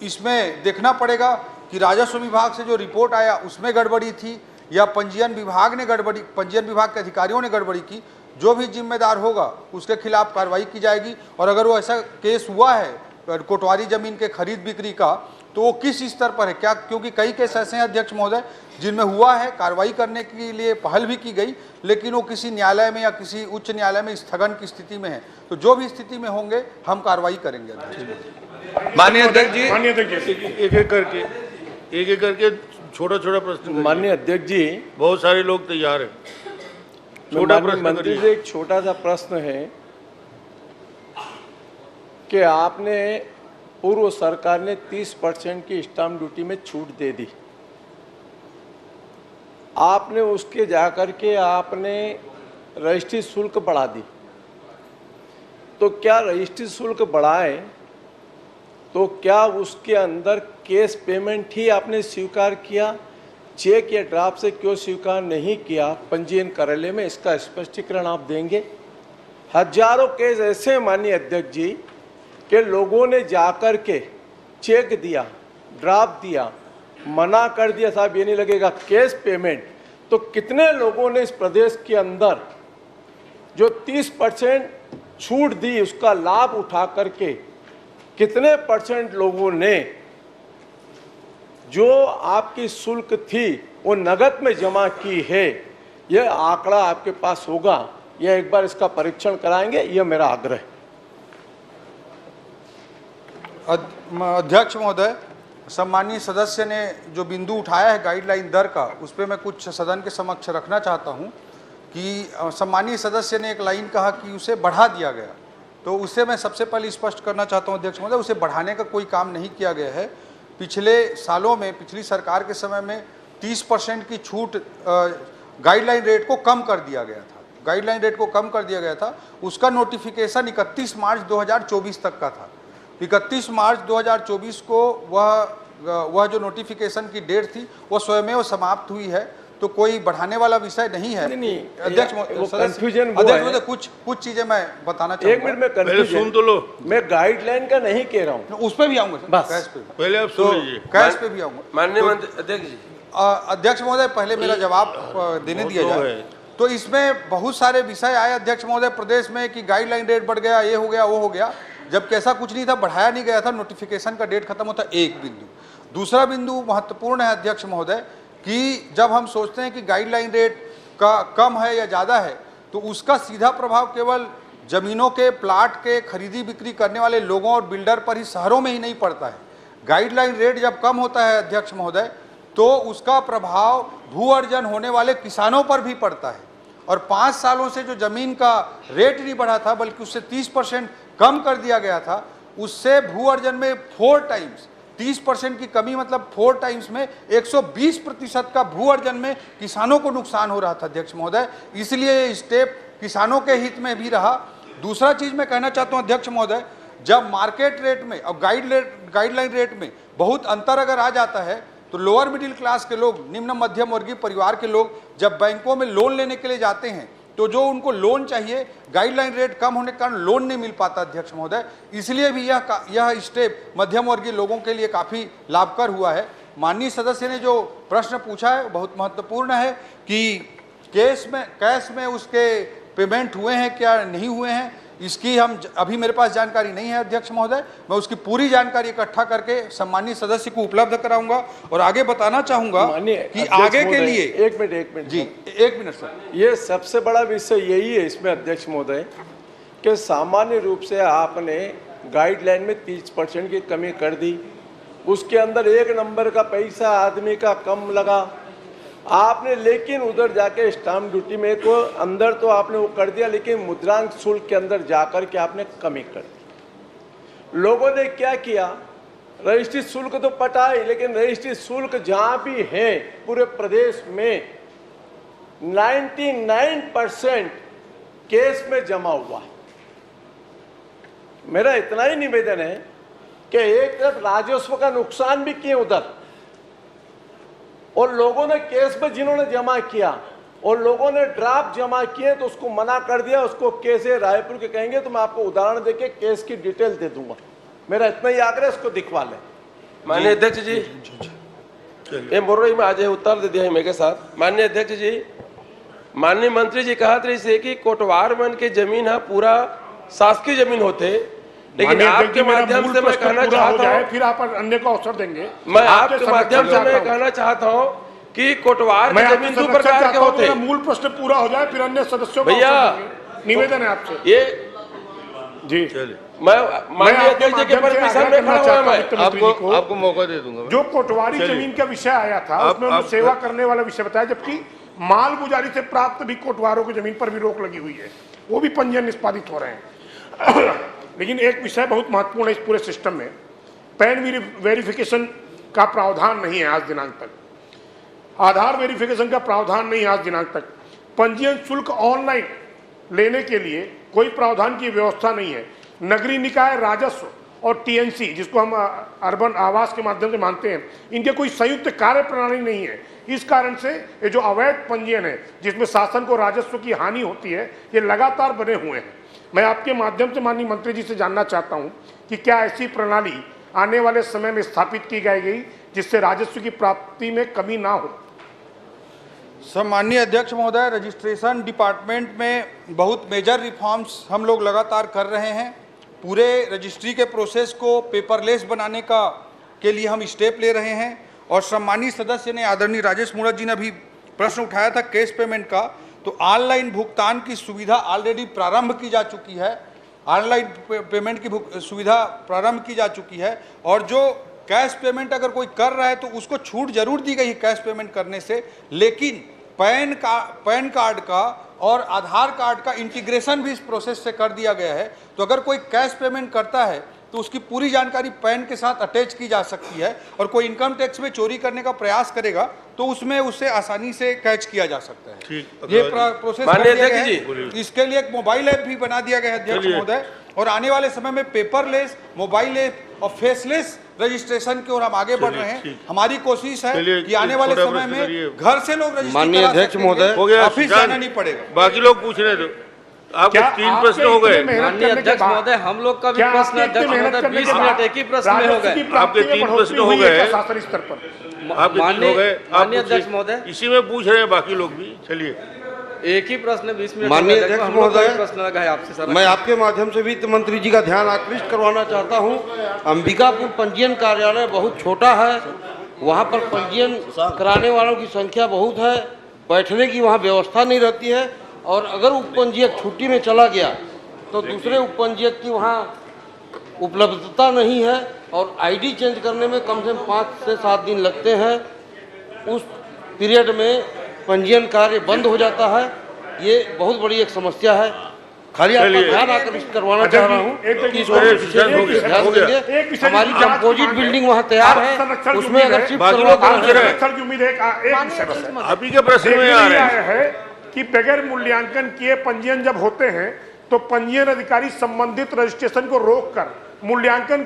इसमें देखना पड़ेगा कि राजस्व विभाग से जो रिपोर्ट आया उसमें गड़बड़ी थी या पंजीयन विभाग के अधिकारियों ने गड़बड़ी की। जो भी जिम्मेदार होगा उसके खिलाफ कार्रवाई की जाएगी। और अगर वो ऐसा केस हुआ है कोटवारी जमीन के खरीद बिक्री का, तो वो किस स्तर पर है, क्या, क्योंकि कई केस ऐसे हैं अध्यक्ष महोदय जिनमें हुआ है, कार्रवाई करने के लिए पहल भी की गई, लेकिन वो किसी न्यायालय में या किसी उच्च न्यायालय में स्थगन की स्थिति में है। तो जो भी स्थिति में होंगे हम कार्रवाई करेंगे। माननीय अध्यक्ष जी, एक एक करके छोटा प्रश्न। माननीय अध्यक्ष जी, बहुत सारे लोग तैयार हैं। छोटा प्रश्न मंत्री से एक छोटा सा प्रश्न है कि आपने पूर्व सरकार ने 30% की स्टाम्प ड्यूटी में छूट दे दी, आपने उसके जाकर के आपने रजिस्ट्री शुल्क बढ़ा दी। तो क्या रजिस्ट्री शुल्क बढ़ाए तो क्या उसके अंदर कैश पेमेंट ही आपने स्वीकार किया, चेक या ड्राफ्ट से क्यों स्वीकार नहीं किया पंजीयन कार्यालय में? इसका स्पष्टीकरण आप देंगे। हजारों केस ऐसे माननीय अध्यक्ष जी के लोगों ने जाकर के चेक दिया, ड्राफ्ट दिया, मना कर दिया साहब ये नहीं लगेगा कैश पेमेंट। तो कितने लोगों ने इस प्रदेश के अंदर जो 30% छूट दी उसका लाभ उठा करके कितने % लोगों ने जो आपकी शुल्क थी वो नगद में जमा की है? यह आंकड़ा आपके पास होगा, यह एक बार इसका परीक्षण कराएंगे, यह मेरा आग्रह है। अध्यक्ष महोदय, सम्मानीय सदस्य ने जो बिंदु उठाया है गाइडलाइन दर का, उस पर मैं कुछ सदन के समक्ष रखना चाहता हूं कि सम्मानीय सदस्य ने एक लाइन कहा कि उसे बढ़ा दिया गया, तो उससे मैं सबसे पहले स्पष्ट करना चाहता हूं अध्यक्ष महोदय, उसे बढ़ाने का कोई काम नहीं किया गया है। पिछले सालों में, पिछली सरकार के समय में 30% की छूट गाइडलाइन रेट को कम कर दिया गया था, गाइडलाइन रेट को कम कर दिया गया था। उसका नोटिफिकेशन 31 मार्च 2024 तक का था। 31 मार्च 2024 को वह जो नोटिफिकेशन की डेट थी वो स्वयं समाप्त हुई है, तो कोई बढ़ाने वाला विषय नहीं है। नहीं, अध्यक्ष महोदय, कुछ चीजें मैं बताना चाहूँगा। एक मिनट में पहले सुन तो लो। मैं गाइडलाइन का नहीं कह रहा हूँ, उस पर भी आऊंगा बस। कैश पे पहले आप सुन लीजिए। कैश पे भी आऊंगा। माननीय अध्यक्ष जी, अध्यक्ष महोदय, पहले मेरा जवाब देने दिया जाए। तो इसमें बहुत सारे विषय आए अध्यक्ष महोदय प्रदेश में कि गाइडलाइन रेट बढ़ गया, ये हो गया, वो हो गया, जबकि ऐसा कुछ नहीं था, बढ़ाया नहीं गया था, नोटिफिकेशन का डेट खत्म होता। एक बिंदु। दूसरा बिंदु महत्वपूर्ण है अध्यक्ष महोदय कि जब हम सोचते हैं कि गाइडलाइन रेट का कम है या ज़्यादा है, तो उसका सीधा प्रभाव केवल जमीनों के, प्लाट के खरीदी बिक्री करने वाले लोगों और बिल्डर पर ही, शहरों में ही नहीं पड़ता है। गाइडलाइन रेट जब कम होता है अध्यक्ष महोदय, तो उसका प्रभाव भू अर्जन होने वाले किसानों पर भी पड़ता है। और 5 सालों से जो जमीन का रेट नहीं बढ़ा था, बल्कि उससे 30% कम कर दिया गया था, उससे भू अर्जन में 4 टाइम्स, 30% की कमी मतलब 4 टाइम्स में 120% का भू अर्जन में किसानों को नुकसान हो रहा था अध्यक्ष महोदय। इसलिए ये स्टेप किसानों के हित में भी रहा। दूसरा चीज मैं कहना चाहता हूं अध्यक्ष महोदय, जब मार्केट रेट में और गाइडलाइन रेट में बहुत अंतर अगर आ जाता है, तो लोअर मिडिल क्लास के लोग, निम्न मध्यम वर्गीय परिवार के लोग जब बैंकों में लोन लेने के लिए जाते हैं, तो जो उनको लोन चाहिए, गाइडलाइन रेट कम होने के कारण लोन नहीं मिल पाता अध्यक्ष महोदय। इसलिए भी यह स्टेप मध्यम वर्गीय लोगों के लिए काफ़ी लाभकर हुआ है। माननीय सदस्य ने जो प्रश्न पूछा है बहुत महत्वपूर्ण है कि कैश में उसके पेमेंट हुए हैं क्या नहीं हुए हैं, इसकी अभी मेरे पास जानकारी नहीं है अध्यक्ष महोदय। मैं उसकी पूरी जानकारी इकट्ठा करके सम्मानीय सदस्य को उपलब्ध कराऊंगा और आगे बताना चाहूंगा कि आगे के लिए। एक मिनट जी, 1 मिनट सर। ये सबसे बड़ा विषय यही है इसमें अध्यक्ष महोदय कि सामान्य रूप से आपने गाइडलाइन में 30% की कमी कर दी, उसके अंदर 1 नंबर का पैसा आदमी का कम लगा आपने, लेकिन उधर जाके स्टाम्प ड्यूटी में तो अंदर तो आपने वो कर दिया, लेकिन मुद्रांक शुल्क के अंदर जाकर के आपने कमी कर दी। लोगों ने क्या किया, रजिस्ट्री शुल्क तो पटाए, लेकिन रजिस्ट्री शुल्क जहां भी है पूरे प्रदेश में 99% केस में जमा हुआ है। मेरा इतना ही निवेदन है कि एक तरफ राजस्व का नुकसान भी किए उधर, और लोगों ने केस में जिन्होंने जमा किया और लोगों ने ड्राफ्ट जमा किए तो उसको मना कर दिया, उसको केस है रायपुर के कहेंगे तो मैं आपको उदाहरण देके केस की डिटेल दे दूंगा। मेरा इतना ही आग्रह, इसको दिखवा लें। माननीय अध्यक्ष जी, ये बोल रही मैं आज उत्तर दे दिया है मेरे साथ। माननीय अध्यक्ष जी, माननीय मंत्री जी कहा थे कि कोटवार वन के जमीन है पूरा शासकीय जमीन होते, लेकिन आपके माध्यम से मैं कहना चाहता हूँ, फिर आप अन्य को अवसर देंगे। मैं आपके माध्यम से मैं कहना चाहता हूँ कि कोटवार की जमीन 2 प्रकार के होते हैं। मूल प्रश्न पूरा हो जाए, फिर अन्य सदस्यों को भैया निवेदन है आपसे। ये जी, मैं माननीय अध्यक्ष जी के परमिशन में खड़ा हुआ, मैं आपको मौका दे दूंगा। जो कोटवारी जमीन का विषय आया था उसमें उन्होंने सेवा करने वाला विषय बताया, जबकि मालगुजारी से प्राप्त भी कोटवारों की जमीन पर भी रोक लगी हुई है, वो भी पंजीयन निष्पादित हो रहे हैं। लेकिन एक विषय बहुत महत्वपूर्ण है इस पूरे सिस्टम में, पैन वेरिफिकेशन का प्रावधान नहीं है आज दिनांक तक, आधार वेरिफिकेशन का प्रावधान नहीं है आज दिनांक तक, पंजीयन शुल्क ऑनलाइन लेने के लिए कोई प्रावधान की व्यवस्था नहीं है, नगरीय निकाय राजस्व और टीएनसी जिसको हम अर्बन आवास के माध्यम से मानते हैं, इनके कोई संयुक्त कार्य प्रणाली नहीं है। इस कारण से ये जो अवैध पंजीयन है जिसमें शासन को राजस्व की हानि होती है, ये लगातार बने हुए हैं। मैं आपके माध्यम से माननीय मंत्री जी से जानना चाहता हूं कि क्या ऐसी प्रणाली आने वाले समय में स्थापित की गई जिससे राजस्व की प्राप्ति में कमी ना हो। सम्माननीय अध्यक्ष महोदय, रजिस्ट्रेशन डिपार्टमेंट में बहुत मेजर रिफॉर्म्स हम लोग लगातार कर रहे हैं। पूरे रजिस्ट्री के प्रोसेस को पेपरलेस बनाने के लिए हम स्टेप ले रहे हैं। और सम्मानीय सदस्य ने, आदरणीय राजेश मूणत जी ने अभी प्रश्न उठाया था कैश पेमेंट का, तो ऑनलाइन भुगतान की सुविधा ऑलरेडी प्रारंभ की जा चुकी है। ऑनलाइन पेमेंट की सुविधा प्रारंभ की जा चुकी है और जो कैश पेमेंट अगर कोई कर रहा है तो उसको छूट जरूर दी गई है कैश पेमेंट करने से, लेकिन पैन कार्ड का और आधार कार्ड का इंटीग्रेशन भी इस प्रोसेस से कर दिया गया है। तो अगर कोई कैश पेमेंट करता है तो उसकी पूरी जानकारी पैन के साथ अटैच की जा सकती है और कोई इनकम टैक्स में चोरी करने का प्रयास करेगा तो उसमें उससे आसानी से कैच किया जा सकता है। ये प्रोसेस कर दिया गया है। इसके लिए एक मोबाइल ऐप भी बना दिया गया है अध्यक्ष महोदय, और आने वाले समय में पेपरलेस, मोबाइल ऐप और फेसलेस रजिस्ट्रेशन की ओर हम आगे बढ़ रहे हैं। हमारी कोशिश है कि आने वाले समय में घर से लोग माननीय अध्यक्ष महोदय, ऑफिस जाना नहीं पड़ेगा। बाकी लोग पूछ रहे थे, आपके 3 प्रश्न हो गए। माननीय अध्यक्ष महोदय, हम लोग का भी प्रश्न अध्यक्ष महोदय 20 मिनट एक ही प्रश्न में हो गए। आपके 3 प्रश्न हो गए, शासन स्तर पर। आपके 3 हो गए। माननीय अध्यक्ष महोदय, इसी में पूछ रहे हैं बाकी लोग भी। चलिए, एक ही प्रश्न 20 मिनट। माननीय अध्यक्ष महोदय, प्रश्न लगा है आपसे सर। मैं आपके माध्यम से वित्त मंत्री जी का ध्यान आकृष्ट करवाना चाहता हूं। अंबिकापुर पंजीयन कार्यालय बहुत छोटा है, वहां पर पंजीयन कराने वालों की संख्या बहुत है, बैठने की वहां व्यवस्था नहीं रहती है, और अगर उपपंजीयक छुट्टी में चला गया तो दूसरे उपपंजीयक की वहां उपलब्धता नहीं है, और आईडी चेंज करने में कम से कम 5 से 7 दिन लगते हैं। उस पीरियड में पंजीयन कार्य बंद हो जाता है। ये बहुत बड़ी एक समस्या है। खाली आपका ध्यान आकर्षित करवाना चाह रहा हूँ कि इस ध्यान देंगे। हमारी कंपोजिट बिल्डिंग वहाँ तैयार है, उसमें अगर शिफ्ट की उम्मीद है। अभी के प्रश्न में आ रहे है कि बगैर मूल्यांकन किए पंजीयन जब होते हैं तो पंजीयन अधिकारी संबंधित रजिस्ट्रेशन को रोककर मूल्यांकन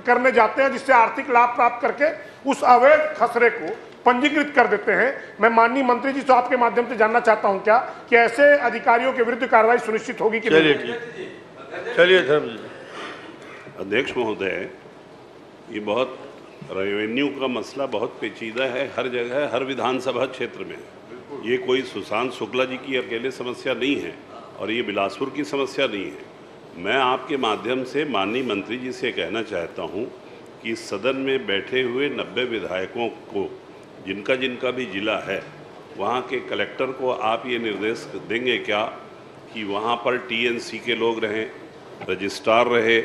करने जाते हैं, जिससे आर्थिक लाभ प्राप्त करके उस अवैध खसरे को पंजीकृत कर देते हैं। मैं माननीय मंत्री जी से आपके माध्यम से जानना चाहता हूं क्या कि ऐसे अधिकारियों के विरुद्ध कार्रवाई सुनिश्चित होगी कि नहीं? चलिए धर्म जी। अध्यक्ष महोदय, ये बहुत रेवेन्यू का मसला बहुत पेचीदा है, हर जगह, हर विधानसभा क्षेत्र में। ये कोई सुशांत शुक्ला जी की अकेले समस्या नहीं है और ये बिलासपुर की समस्या नहीं है। मैं आपके माध्यम से माननीय मंत्री जी से कहना चाहता हूँ कि सदन में बैठे हुए 90 विधायकों को, जिनका जिनका भी जिला है, वहाँ के कलेक्टर को आप ये निर्देश देंगे क्या कि वहाँ पर टीएनसी के लोग रहें, रजिस्ट्रार रहे,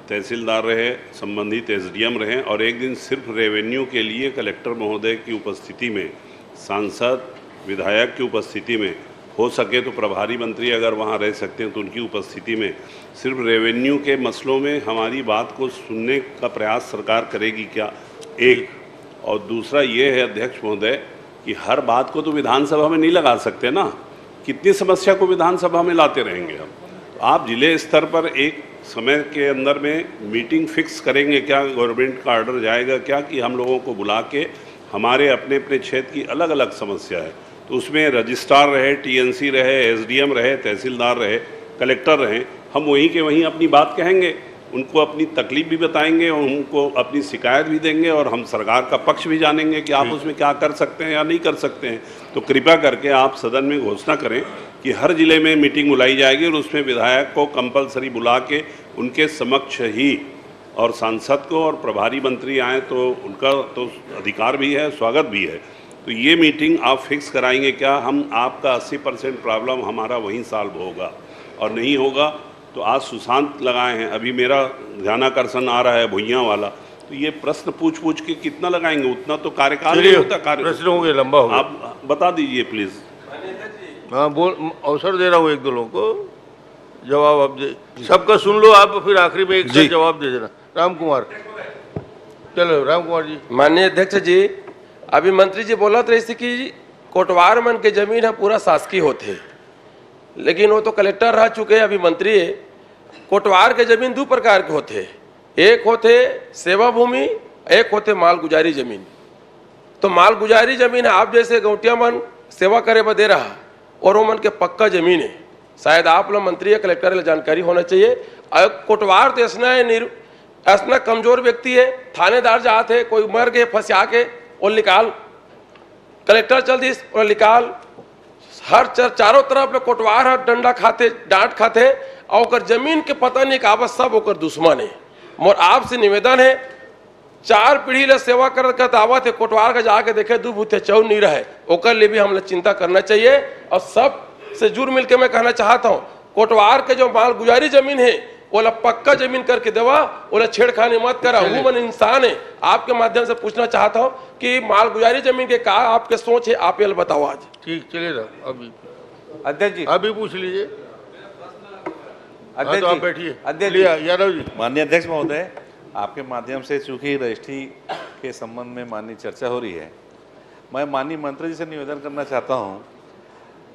तहसीलदार रहे, संबंधित एसडीएम रहें, और एक दिन सिर्फ रेवेन्यू के लिए कलेक्टर महोदय की उपस्थिति में, सांसद विधायक की उपस्थिति में, हो सके तो प्रभारी मंत्री अगर वहाँ रह सकते हैं तो उनकी उपस्थिति में सिर्फ रेवेन्यू के मसलों में हमारी बात को सुनने का प्रयास सरकार करेगी क्या? एक। और दूसरा ये है अध्यक्ष महोदय कि हर बात को तो विधानसभा में नहीं लगा सकते ना, कितनी समस्या को विधानसभा में लाते रहेंगे हम। तो आप जिले स्तर पर एक समय के अंदर में मीटिंग फिक्स करेंगे क्या? गवर्नमेंट का ऑर्डर जाएगा क्या कि हम लोगों को बुला के हमारे अपने अपने क्षेत्र की अलग अलग समस्या है तो उसमें रजिस्ट्रार रहे, टीएनसी रहे, एसडीएम रहे, तहसीलदार रहे, कलेक्टर रहे, हम वहीं के वहीं अपनी बात कहेंगे, उनको अपनी तकलीफ भी बताएंगे और उनको अपनी शिकायत भी देंगे, और हम सरकार का पक्ष भी जानेंगे कि आप उसमें क्या कर सकते हैं या नहीं कर सकते हैं। तो कृपया करके आप सदन में घोषणा करें कि हर जिले में मीटिंग बुलाई जाएगी और उसमें विधायक को कंपलसरी बुला के उनके समक्ष ही, और सांसद को और प्रभारी मंत्री आए तो उनका तो अधिकार भी है, स्वागत भी है। तो ये मीटिंग आप फिक्स कराएंगे क्या? हम आपका 80% प्रॉब्लम हमारा वहीं सॉल्व होगा, और नहीं होगा तो आज सुशांत लगाए हैं, अभी मेरा ध्यानाकर्षण आ रहा है भुइयाँ वाला, तो ये प्रश्न पूछ के कितना लगाएंगे? उतना तो कार्यकाल नहीं होता। प्रश्न हो गए, लंबा हो गया। आप बता दीजिए प्लीज। हाँ, बोल, अवसर दे रहा हूँ एक दो लोगों को, जवाब आप दे, सबका सुन लो आप, फिर आखिरी में एक से जवाब दे देना। राम कुमार, चलो राम कुमार जी। माननीय अध्यक्ष जी, अभी मंत्री जी बोला था इसी कि कोटवार मन के जमीन है पूरा शासकीय होते, लेकिन वो तो कलेक्टर रह चुके हैं, अभी मंत्री है। कोटवार के जमीन 2 प्रकार के होते, एक होते सेवा भूमि, एक होते माल गुजारी जमीन। तो माल गुजारी जमीन है, आप जैसे गौटिया मन सेवा करे बदे रहा, और वो मन के पक्का जमीन है। शायद आप लोग मंत्री या कलेक्टर ले जानकारी होना चाहिए। कोटवार तो ऐसा कमजोर व्यक्ति है, थानेदार जाते कोई मर गए फंसा के और निकाल, कलेक्टर चल दी और निकाल, हर चारों तरफ में कोटवार है, डंडा खाते, डांट खाते, और जमीन के पता नहीं का सब ओकर दुश्मन है। मोर आपसे निवेदन है, 4 पीढ़ी ले सेवा कर आवत है, कोटवार का जाके देखे 2 बूथे चौर नहीं रहे, ओकर लिए भी हम लोग चिंता करना चाहिए। और सब से जुड़ मिल के मैं कहना चाहता हूँ, कोटवार के जो माल गुजारी जमीन है ओला पक्का जमीन करके देवा, ओला छेड़खानी मत करा। वो मन इंसान है। आपके माध्यम से पूछना चाहता हूँ कि मालगुजारी जमीन के का आपके सोच है, आप ये बताओ आज। ठीक चलेगा। अभी अध्यक्ष जी अभी पूछ लीजिए। अध्यक्ष तो आप जी बैठिए। अध्यक्ष लिया यादव जी। माननीय अध्यक्ष महोदय, आपके माध्यम से चूंकि रजिस्ट्री के संबंध में माननीय चर्चा हो रही है, मैं माननीय मंत्री जी से निवेदन करना चाहता हूं,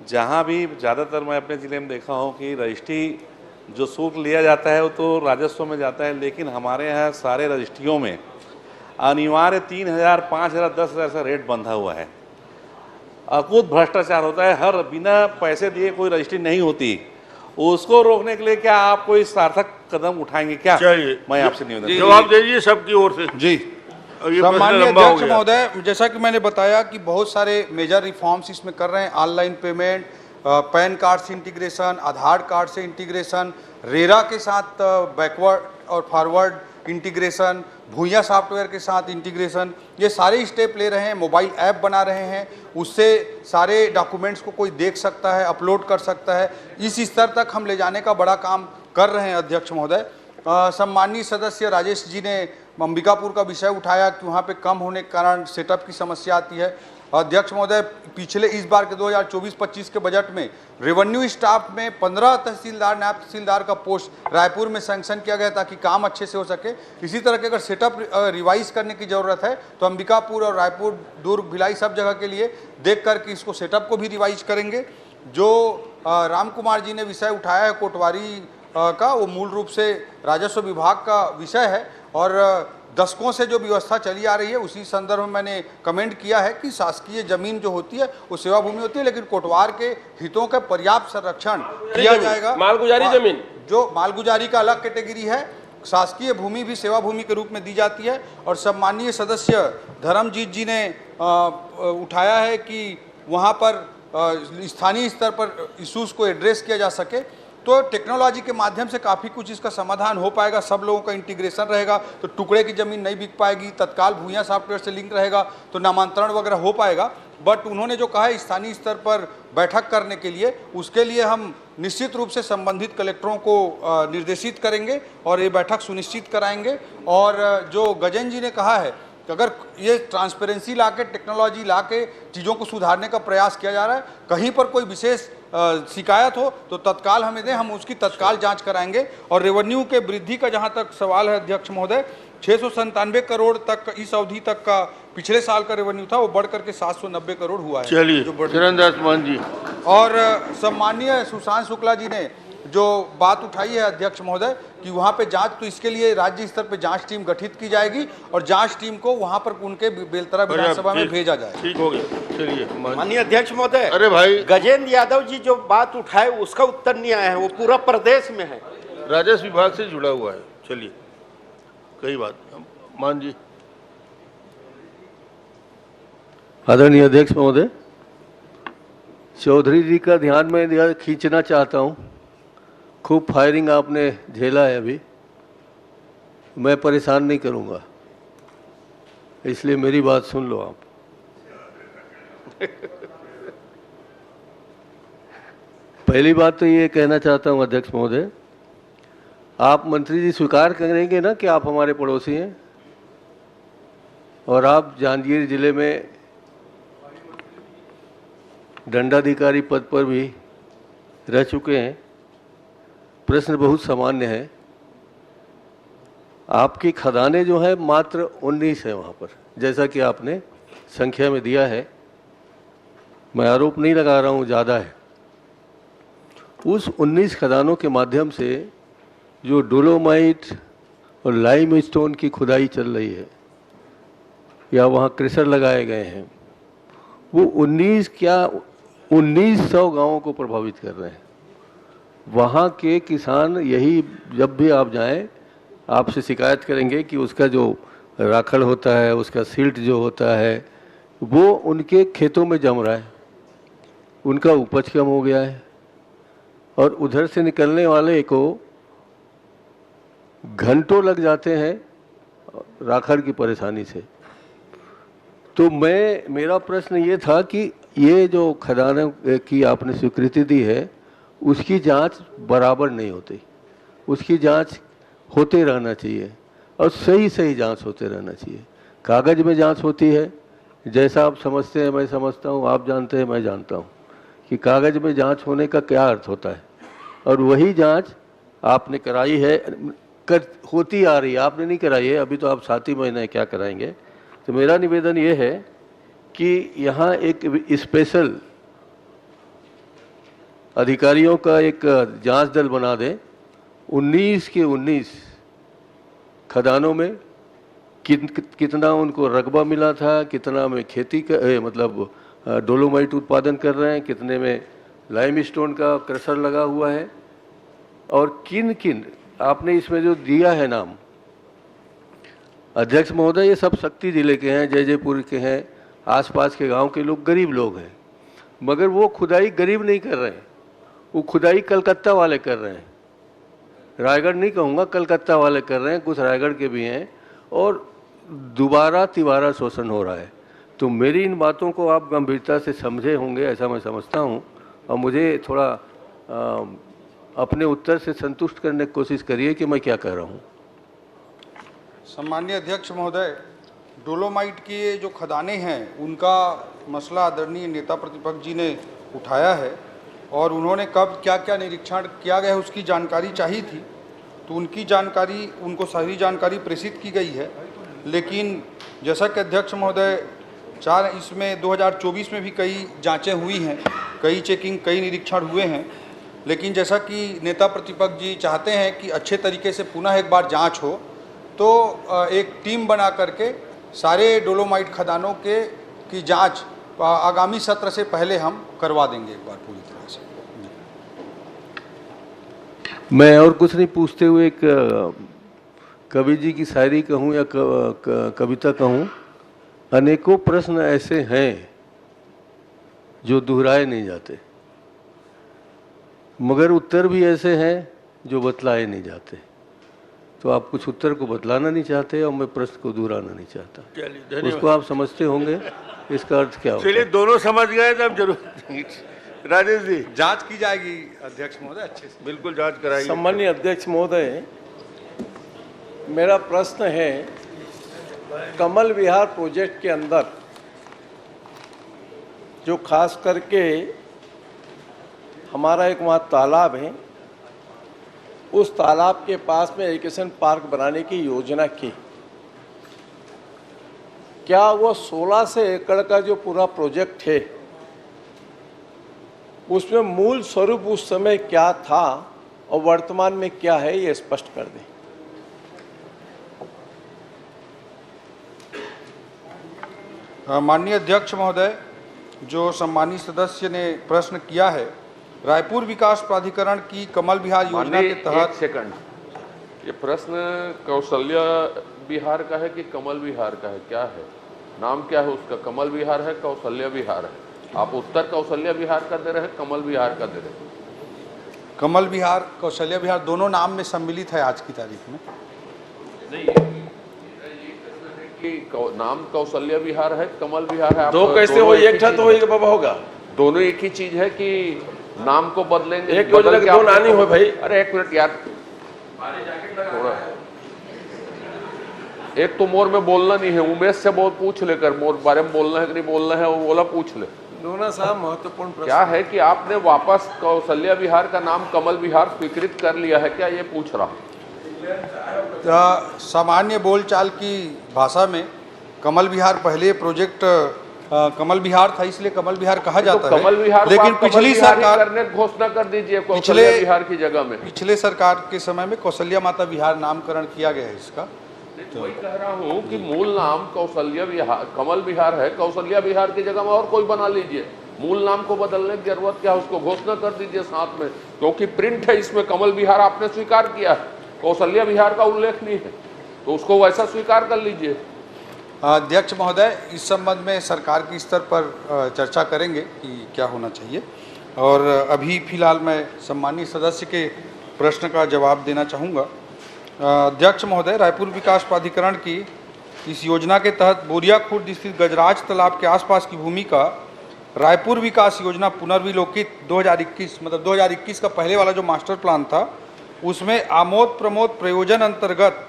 जहां भी ज़्यादातर मैं अपने ज़िले में देखा हूं कि रजिस्ट्री जो शुल्क लिया जाता है वो तो राजस्व में जाता है, लेकिन हमारे यहाँ सारे रजिस्ट्रियों में अनिवार्य 3,000, 5,000, 10,000 का रेट बंधा हुआ है। अकूत भ्रष्टाचार होता है, हर बिना पैसे दिए कोई रजिस्ट्री नहीं होती। उसको रोकने के लिए क्या आप कोई सार्थक कदम उठाएंगे क्या? चाहिए। मैं आपसे निवेदन जवाब दीजिए सबकी ओर से। जी, सम्माननीय अध्यक्ष महोदय, जैसा कि मैंने बताया कि बहुत सारे मेजर रिफॉर्म्स इसमें कर रहे हैं। ऑनलाइन पेमेंट, पैन कार्ड से इंटीग्रेशन, आधार कार्ड से इंटीग्रेशन, रेरा के साथ बैकवर्ड और फॉरवर्ड इंटीग्रेशन, भूया सॉफ्टवेयर के साथ इंटीग्रेशन, ये सारे स्टेप ले रहे हैं। मोबाइल ऐप बना रहे हैं, उससे सारे डॉक्यूमेंट्स को कोई देख सकता है, अपलोड कर सकता है। इस स्तर तक हम ले जाने का बड़ा काम कर रहे हैं अध्यक्ष महोदय। सम्माननीय सदस्य राजेश जी ने अंबिकापुर का विषय उठाया कि वहाँ पे कम होने के कारण सेटअप की समस्या आती है। अध्यक्ष महोदय, पिछले इस बार के 2024-25 के बजट में रेवेन्यू स्टाफ में 15 तहसीलदार, नायब तहसीलदार का पोस्ट रायपुर में सैंक्शन किया गया ताकि काम अच्छे से हो सके। इसी तरह के अगर सेटअप रिवाइज करने की ज़रूरत है तो अंबिकापुर और रायपुर, दुर्ग, भिलाई सब जगह के लिए देख कर के इसको सेटअप को भी रिवाइज करेंगे। जो राम कुमार जी ने विषय उठाया है कोटवारी का, वो मूल रूप से राजस्व विभाग का विषय है और दशकों से जो व्यवस्था चली आ रही है उसी संदर्भ में मैंने कमेंट किया है कि शासकीय जमीन जो होती है वो सेवा भूमि होती है, लेकिन कोटवार के हितों का पर्याप्त संरक्षण किया जाएगा। मालगुजारी जमीन, जो मालगुजारी का अलग कैटेगरी है, शासकीय भूमि भी सेवा भूमि के रूप में दी जाती है। और सम्माननीय सदस्य धर्मजीत जी ने उठाया है कि वहाँ पर स्थानीय स्तर पर इश्यूज़ को एड्रेस किया जा सके, तो टेक्नोलॉजी के माध्यम से काफ़ी कुछ इसका समाधान हो पाएगा। सब लोगों का इंटीग्रेशन रहेगा तो टुकड़े की ज़मीन नहीं बिक पाएगी, तत्काल भूया सॉफ्टवेयर से लिंक रहेगा तो नामांतरण वगैरह हो पाएगा। बट उन्होंने जो कहा है स्थानीय स्तर पर बैठक करने के लिए, उसके लिए हम निश्चित रूप से संबंधित कलेक्टरों को निर्देशित करेंगे और ये बैठक सुनिश्चित कराएंगे। और जो गजेंद्र जी ने कहा है कि अगर ये ट्रांसपेरेंसी लाके, टेक्नोलॉजी लाके चीज़ों को सुधारने का प्रयास किया जा रहा है, कहीं पर कोई विशेष शिकायत हो तो तत्काल हमें दें, हम उसकी तत्काल जांच कराएंगे। और रेवेन्यू के वृद्धि का जहां तक सवाल है अध्यक्ष महोदय, 697 करोड़ तक इस अवधि तक का पिछले साल का रेवेन्यू था, वो बढ़ करके 790 करोड़ हुआ है। चलिए चरणदास मान जी। और सम्माननीय सुशांत शुक्ला जी ने जो बात उठाई है अध्यक्ष महोदय कि वहाँ पे जांच, तो इसके लिए राज्य स्तर पे जांच टीम गठित की जाएगी और जांच टीम को वहाँ पर उनके बेलतरा विधानसभा में भेजा जाएगा। ठीक हो गया। चलिए माननीय अध्यक्ष महोदय, अरे भाई गजेंद्र यादव जी जो बात उठाए उसका उत्तर नहीं आया है, वो पूरा प्रदेश में है, राजस्व विभाग से जुड़ा हुआ है। चलिए कई बात मान जी। आदरणीय अध्यक्ष महोदय, चौधरी जी का ध्यान में खींचना चाहता हूँ। खूब फायरिंग आपने झेला है अभी, मैं परेशान नहीं करूँगा, इसलिए मेरी बात सुन लो आप। पहली बात तो ये कहना चाहता हूँ अध्यक्ष महोदय, आप मंत्री जी स्वीकार करेंगे ना कि आप हमारे पड़ोसी हैं और आप जांजगीर जिले में दंडाधिकारी पद पर भी रह चुके हैं। प्रश्न बहुत सामान्य है। आपकी खदानें जो है मात्र 19 है वहाँ पर, जैसा कि आपने संख्या में दिया है। मैं आरोप नहीं लगा रहा हूँ, ज़्यादा है। उस 19 खदानों के माध्यम से जो डोलोमाइट और लाइम स्टोन की खुदाई चल रही है या वहाँ क्रेशर लगाए गए हैं, वो 1900 गांवों को प्रभावित कर रहे हैं। वहाँ के किसान यही, जब भी आप जाएं, आपसे शिकायत करेंगे कि उसका जो राखड़ होता है, उसका सिल्ट जो होता है, वो उनके खेतों में जम रहा है, उनका उपज कम हो गया है और उधर से निकलने वाले को घंटों लग जाते हैं राखड़ की परेशानी से। तो मेरा प्रश्न ये था कि ये जो खदानों की आपने स्वीकृति दी है उसकी जांच बराबर नहीं होती। उसकी जांच होते रहना चाहिए और सही सही जांच होते रहना चाहिए। कागज में जांच होती है, जैसा आप समझते हैं मैं समझता हूँ, आप जानते हैं मैं जानता हूँ कि कागज में जांच होने का क्या अर्थ होता है, और वही जांच आपने कराई है, होती आ रही है, आपने नहीं कराई है, अभी तो आप 7 ही महीने क्या कराएंगे। तो मेरा निवेदन ये है कि यहाँ एक स्पेशल अधिकारियों का एक जांच दल बना दें। 19 के 19 खदानों में कितना उनको रकबा मिला था, कितना में खेती का मतलब डोलोमाइट उत्पादन कर रहे हैं, कितने में लाइमस्टोन का क्रशर लगा हुआ है, और किन किन आपने इसमें जो दिया है नाम अध्यक्ष महोदय, ये सब शक्ति जिले के हैं, जयपुर के हैं, आसपास के गांव के लोग गरीब लोग हैं, मगर वो खुदाई गरीब नहीं कर रहे हैं, वो खुदाई कलकत्ता वाले कर रहे हैं। रायगढ़ नहीं कहूँगा, कलकत्ता वाले कर रहे हैं, कुछ रायगढ़ के भी हैं, और दोबारा तिबारा शोषण हो रहा है। तो मेरी इन बातों को आप गंभीरता से समझे होंगे, ऐसा मैं समझता हूँ, और मुझे थोड़ा अपने उत्तर से संतुष्ट करने की कोशिश करिए कि मैं क्या कह रहा हूँ। सम्माननीय अध्यक्ष महोदय, डोलोमाइट की ये जो खदानें हैं उनका मसला आदरणीय नेता प्रतिपक्ष जी ने उठाया है, और उन्होंने कब क्या क्या निरीक्षण किया गया है उसकी जानकारी चाहिए थी, तो उनकी जानकारी, उनको सही जानकारी प्रेषित की गई है। लेकिन जैसा कि अध्यक्ष महोदय इसमें 2024 में भी कई जांचें हुई हैं, कई चेकिंग, कई निरीक्षण हुए हैं, लेकिन जैसा कि नेता प्रतिपक्ष जी चाहते हैं कि अच्छे तरीके से पुनः एक बार जांच हो, तो एक टीम बना करके सारे डोलोमाइट खदानों की जांच आगामी सत्र से पहले हम करवा देंगे एक बार पूरी तरह से। मैं और कुछ नहीं पूछते हुए एक कवि जी की शायरी कहूँ या कविता कहूँ, अनेकों प्रश्न ऐसे हैं जो दोहराए नहीं जाते, मगर उत्तर भी ऐसे हैं जो बतलाए नहीं जाते। तो आप कुछ उत्तर को बतलाना नहीं चाहते और मैं प्रश्न को दोहराना नहीं चाहता, उसको आप समझते होंगे इसका अर्थ क्या होता है। चलिए, दोनों समझ गए तब जरूर। राजेश जी, जांच की जाएगी अध्यक्ष महोदय अच्छे से। बिल्कुल जांच कराइए। सम्माननीय अध्यक्ष महोदय, मेरा प्रश्न है, कमल विहार प्रोजेक्ट के अंदर जो खास करके हमारा एक वहाँ तालाब है, उस तालाब के पास में एजुकेशन पार्क बनाने की योजना की, क्या वो 1600 एकड़ का जो पूरा प्रोजेक्ट है उसमें मूल स्वरूप उस समय क्या था और वर्तमान में क्या है, ये स्पष्ट कर दें। माननीय अध्यक्ष महोदय, जो सम्मानित सदस्य ने प्रश्न किया है, रायपुर विकास प्राधिकरण की कमल विहार योजना के तहत। एक सेकंड, ये प्रश्न कौशल्या विहार का है कि कमल विहार का है, क्या है नाम, क्या है उसका? कमल विहार है, कौशल्या विहार है? आप उत्तर कौशल्या विहार का दे रहे हैं, कमल विहार का दे रहे हैं? कमल विहार, कौशल्या विहार दोनों नाम में सम्मिलित है आज की तारीख में। नहीं, कि नाम कौशल्या विहार है, कमल विहार है। दो कैसे हो, एक था तो बाबा होगा। दोनों एक ही चीज है कि नाम को बदलेंगे? एक योजना के दो नानी हो भाई। अरे एक मिनट यार, थोड़ा, एक तो मोर में बोलना नहीं है, उमेश से बहुत पूछ लेकर मोर बारे में बोलना है कि नहीं बोलना है, वो बोला पूछ ले। दोनों साहब महत्वपूर्ण प्रश्न क्या है कि आपने वापस कौशल्या विहार का नाम कमल विहार स्वीकृत कर लिया है क्या, ये पूछ रहा हूँ। सामान्य बोलचाल की भाषा में कमल विहार पहले प्रोजेक्ट कमल विहार था, इसलिए कमल विहार कहा जाता है। कमल विहार, लेकिन पिछली सरकार करने घोषणा कर दीजिए कौशल्या विहार की जगह में। पिछले सरकार के समय में कौशल्या माता विहार नामकरण किया गया है इसका। तो वही कह रहा हूँ कि मूल नाम कौशल्या विहार, कमल विहार है, कौशल्या विहार की जगह में और कोई बना लीजिए। मूल नाम को बदलने की जरूरत क्या है, उसको घोषणा कर दीजिए साथ में, क्योंकि प्रिंट है इसमें कमल विहार आपने स्वीकार किया है, कौशल्या विहार का उल्लेख नहीं है, तो उसको वैसा स्वीकार कर लीजिए। अध्यक्ष महोदय, इस संबंध में सरकार के स्तर पर चर्चा करेंगे कि क्या होना चाहिए, और अभी फिलहाल मैं सम्मानीय सदस्य के प्रश्न का जवाब देना चाहूँगा। अध्यक्ष महोदय, रायपुर विकास प्राधिकरण की इस योजना के तहत बोरिया खुर्द स्थित गजराज तालाब के आसपास की भूमि का रायपुर विकास योजना पुनर्विलोकित 2021, मतलब 2021 का पहले वाला जो मास्टर प्लान था उसमें आमोद प्रमोद प्रयोजन अंतर्गत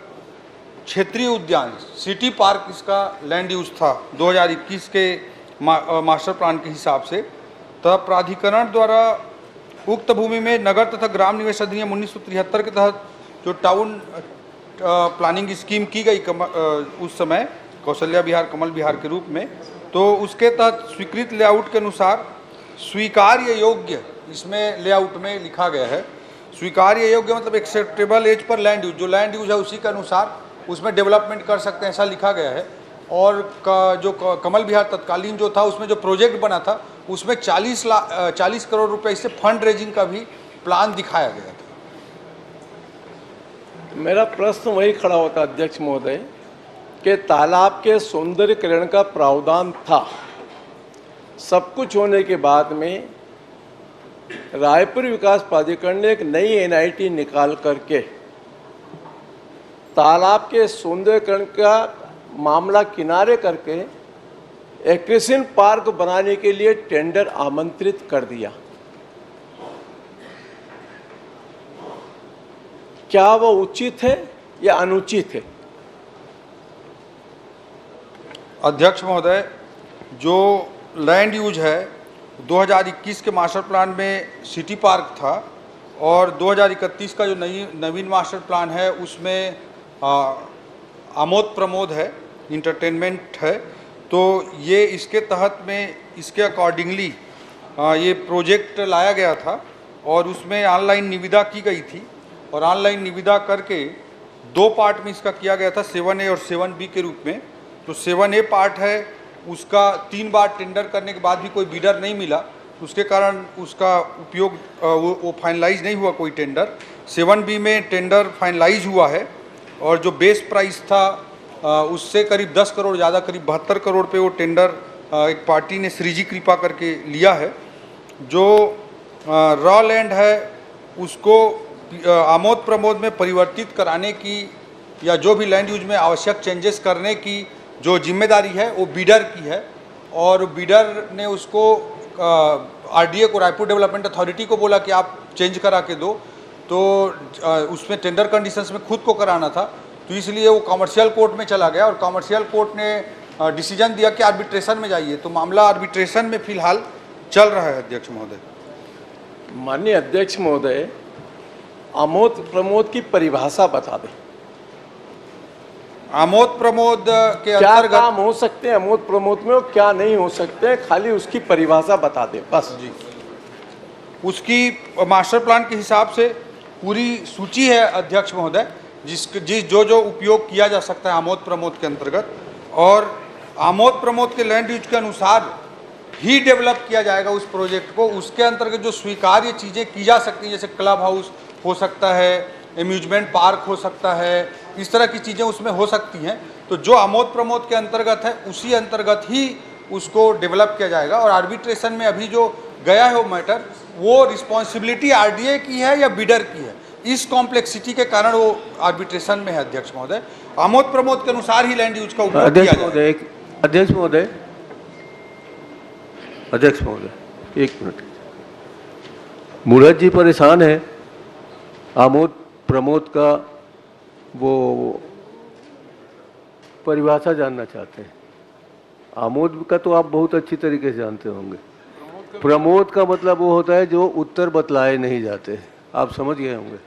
क्षेत्रीय उद्यान सिटी पार्क इसका लैंड यूज था 2021 के मास्टर प्लान के हिसाब से। तब प्राधिकरण द्वारा उक्त भूमि में नगर तथा ग्राम निवेश अधिनियम 1973 के तहत जो टाउन प्लानिंग स्कीम की गई उस समय कौशल्या विहार कमल विहार के रूप में, तो उसके तहत स्वीकृत लेआउट के अनुसार स्वीकार्य योग्य इसमें लेआउट में लिखा गया है। स्वीकार्य योग्य मतलब acceptable as per land use, जो लैंड यूज है उसी के अनुसार उसमें डेवलपमेंट कर सकते हैं, ऐसा लिखा गया है। और जो कमल विहार तत्कालीन जो था उसमें जो प्रोजेक्ट बना था उसमें 40 करोड़ रुपए से फंड रेजिंग का भी प्लान दिखाया गया था। मेरा प्रश्न वही खड़ा होता अध्यक्ष महोदय कि तालाब के सौंदर्यीकरण का प्रावधान था, सब कुछ होने के बाद में रायपुर विकास प्राधिकरण ने एक नई एनआईटी निकाल करके तालाब के सौंदर्यीकरण का मामला किनारे करके एक्रेशन पार्क बनाने के लिए टेंडर आमंत्रित कर दिया। क्या वो उचित है या अनुचित है? अध्यक्ष महोदय, जो लैंड यूज है 2021 के मास्टर प्लान में सिटी पार्क था और 2031 का जो नवीन मास्टर प्लान है उसमें आमोद प्रमोद है, इंटरटेनमेंट है। तो ये इसके तहत में इसके अकॉर्डिंगली ये प्रोजेक्ट लाया गया था और उसमें ऑनलाइन निविदा की गई थी और ऑनलाइन निविदा करके 2 पार्ट में इसका किया गया था, 7A और 7B के रूप में। तो 7A पार्ट है उसका 3 बार टेंडर करने के बाद भी कोई बीडर नहीं मिला, उसके कारण उसका उपयोग वो फाइनलाइज नहीं हुआ कोई टेंडर। 7B में टेंडर फाइनलाइज हुआ है और जो बेस प्राइस था उससे करीब 10 करोड़ ज़्यादा, करीब 72 करोड़ पे वो टेंडर एक पार्टी ने श्रीजी कृपा करके लिया है। जो रॉ लैंड है उसको आमोद प्रमोद में परिवर्तित कराने की या जो भी लैंड यूज में आवश्यक चेंजेस करने की जो जिम्मेदारी है वो बीडर की है और बीडर ने उसको आरडीए को, रायपुर डेवलपमेंट अथॉरिटी को बोला कि आप चेंज करा के दो, तो उसमें टेंडर कंडीशंस में खुद को कराना था, तो इसलिए वो कॉमर्शियल कोर्ट में चला गया और कॉमर्शियल कोर्ट ने डिसीजन दिया कि आर्बिट्रेशन में जाइए। तो मामला आर्बिट्रेशन में फिलहाल चल रहा है अध्यक्ष महोदय। माननीय अध्यक्ष महोदय, आमोद प्रमोद की परिभाषा बता दें। आमोद प्रमोद के क्या अंतर्गत काम हो सकते हैं आमोद प्रमोद में और क्या नहीं हो सकते हैं, खाली उसकी परिभाषा बता दें बस। जी, उसकी मास्टर प्लान के हिसाब से पूरी सूची है अध्यक्ष महोदय, जिस जो उपयोग किया जा सकता है आमोद प्रमोद के अंतर्गत, और आमोद प्रमोद के लैंड यूज के अनुसार ही डेवलप किया जाएगा उस प्रोजेक्ट को। उसके अंतर्गत जो स्वीकार्य चीज़ें की जा सकती हैं, जैसे क्लब हाउस हो सकता है, एम्यूजमेंट पार्क हो सकता है, इस तरह की चीज़ें उसमें हो सकती हैं। तो जो आमोद प्रमोद के अंतर्गत है उसी अंतर्गत ही उसको डेवलप किया जाएगा। और आर्बिट्रेशन में अभी जो गया है वो मैटर, वो रिस्पॉन्सिबिलिटी आरडीए की है या बीडर की है, इस कॉम्प्लेक्सिटी के कारण वो आर्बिट्रेशन में है अध्यक्ष महोदय। आमोद प्रमोद के अनुसार ही लैंड यूज का उपयोग किया जाएगा। अध्यक्ष महोदय, एक मिनट। मुरत जी परेशान है, आमोद प्रमोद का वो परिभाषा जानना चाहते हैं। आमोद का तो आप बहुत अच्छी तरीके से जानते होंगे। प्रमोद का मतलब वो होता है जो उत्तर बतलाए नहीं जाते, आप समझ गए होंगे।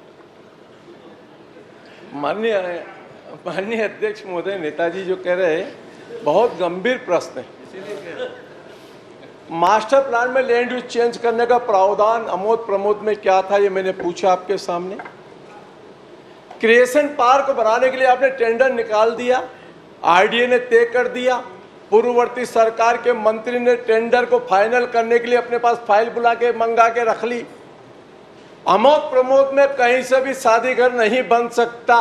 माननीय अध्यक्ष महोदय, नेताजी जो कह रहे हैं बहुत गंभीर प्रश्न है। मास्टर प्लान में लैंड यूज चेंज करने का प्रावधान आमोद प्रमोद में क्या था, ये मैंने पूछा आपके सामने। क्रिएशन पार्क बनाने के लिए आपने टेंडर निकाल दिया, आरडीए ने तय कर दिया, पूर्ववर्ती सरकार के मंत्री ने टेंडर को फाइनल करने के लिए अपने पास फाइल बुला के मंगा के रख ली। आमोद प्रमोद में कहीं से भी शादी घर नहीं बन सकता।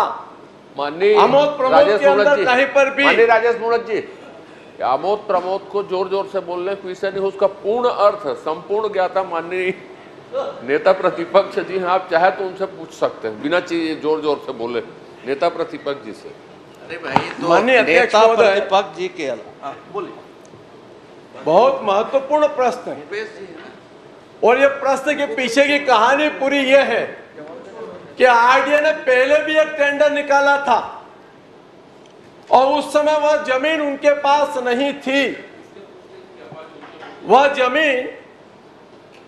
माननीय आमोद प्रमोद के अंदर कहीं पर भी। माननीय राजेश मूणत जी, आमोद प्रमोद को जोर जोर से बोलने की विषय नहीं, उसका पूर्ण अर्थ संपूर्ण ज्ञाता माननीय नेता प्रतिपक्ष जी हैं, आप चाहे तो उनसे पूछ सकते हैं बिना चाहिए जोर जोर से बोले, नेता प्रतिपक्ष जी से। अरे भाई, तो माननीय नेता प्रतिपक्ष जी के बोलिए, बहुत महत्वपूर्ण प्रश्न है और ये प्रश्न के पीछे की कहानी पूरी ये है कि आरडीए ने पहले भी एक टेंडर निकाला था और उस समय वह जमीन उनके पास नहीं थी। वह जमीन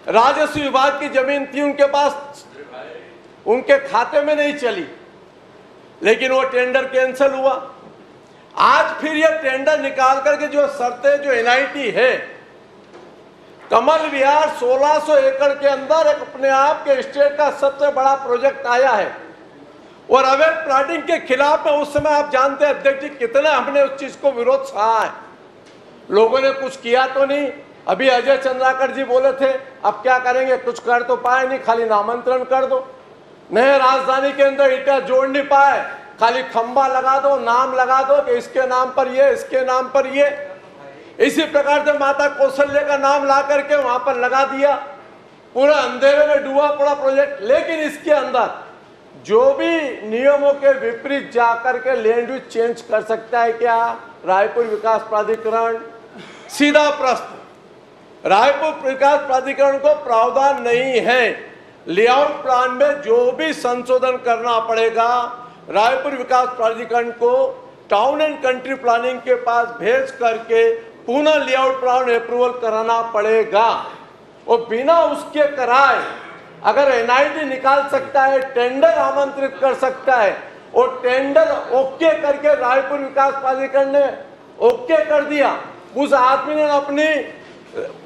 राजस्व विभाग की जमीन थी उनके पास, उनके खाते में नहीं चली, लेकिन वो टेंडर कैंसिल हुआ। आज फिर ये टेंडर निकाल करके जो शर्तें, जो एनआईटी है, कमल विहार 1600 एकड़ के अंदर एक अपने आप के स्टेट का सबसे बड़ा प्रोजेक्ट आया है और अवैध प्लाटिंग के खिलाफ में उस समय आप जानते हैं अध्यक्ष जी कितना हमने उस चीज को विरोध सहा है। लोगों ने कुछ किया तो नहीं। अभी अजय चंद्राकर जी बोले थे अब क्या करेंगे, कुछ कर तो पाए नहीं, खाली नामांतरण कर दो। नए राजधानी के अंदर ईटा जोड़ नहीं पाए, खाली खंबा लगा दो, नाम लगा दो कि इसके नाम पर ये, इसके नाम पर ये। इसी प्रकार से माता कौशल्या का नाम ला करके वहां पर लगा दिया, पूरा अंधेरे में डूबा पड़ा प्रोजेक्ट। लेकिन इसके अंदर जो भी नियमों के विपरीत जाकर के लैंड यूज चेंज कर सकता है क्या रायपुर विकास प्राधिकरण? सीधा प्रश्न। रायपुर विकास प्राधिकरण को प्रावधान नहीं है। लेआउट प्लान में जो भी संशोधन करना पड़ेगा रायपुर विकास प्राधिकरण को टाउन एंड कंट्री प्लानिंग के पास भेज करके पुनः लेआउट प्लान अप्रूवल कराना पड़ेगा। और बिना उसके कराए अगर एनआईटी निकाल सकता है, टेंडर आमंत्रित कर सकता है और टेंडर ओके करके रायपुर विकास प्राधिकरण ने ओके कर दिया, उस आदमी ने अपनी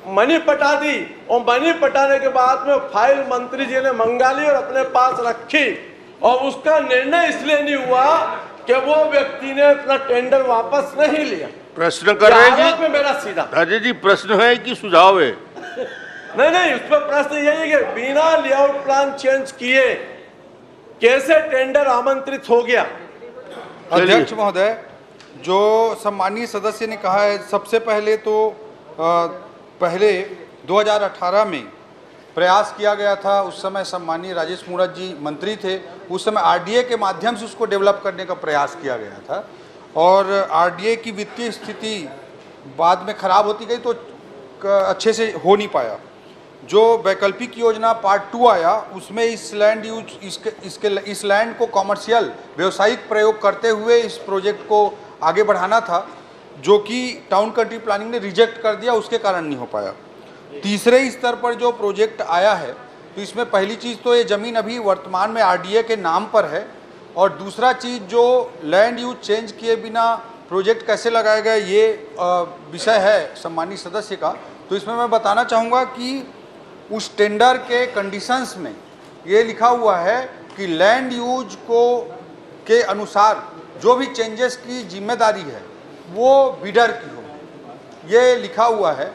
मनी पटा दी और मनी पटाने के बाद में फाइल मंत्री जी ने मंगा ली और अपने पास रखी और उसका निर्णय इसलिए नहीं हुआ कि वो व्यक्ति ने अपना टेंडर वापस नहीं लिया। प्रश्न कर रहे हैं जी मेरा सीधा राजेश जी, प्रश्न है कि सुझाव है? नहीं, उस पर प्रश्न यही है कि बिना लेआउट प्लान चेंज किए कैसे टेंडर आमंत्रित हो गया? अध्यक्ष महोदय, जो सम्मानीय सदस्य ने कहा है, सबसे पहले तो पहले 2018 में प्रयास किया गया था। उस समय सम्मानीय राजेश मूणत जी मंत्री थे। उस समय आरडीए के माध्यम से उसको डेवलप करने का प्रयास किया गया था और आरडीए की वित्तीय स्थिति बाद में खराब होती गई तो अच्छे से हो नहीं पाया। जो वैकल्पिक योजना पार्ट 2 आया उसमें इस लैंड यूज इस लैंड को कॉमर्शियल व्यावसायिक प्रयोग करते हुए इस प्रोजेक्ट को आगे बढ़ाना था, जो कि टाउन कंट्री प्लानिंग ने रिजेक्ट कर दिया, उसके कारण नहीं हो पाया। तीसरे स्तर पर जो प्रोजेक्ट आया है तो इसमें पहली चीज़ तो ये ज़मीन अभी वर्तमान में आरडीए के नाम पर है और दूसरा चीज़ जो लैंड यूज चेंज किए बिना प्रोजेक्ट कैसे लगाया गया ये विषय है सम्मानित सदस्य का। तो इसमें मैं बताना चाहूँगा कि उस टेंडर के कंडीशंस में ये लिखा हुआ है कि लैंड यूज के अनुसार जो भी चेंजेस की जिम्मेदारी है वो बिडर की हो, ये लिखा हुआ है,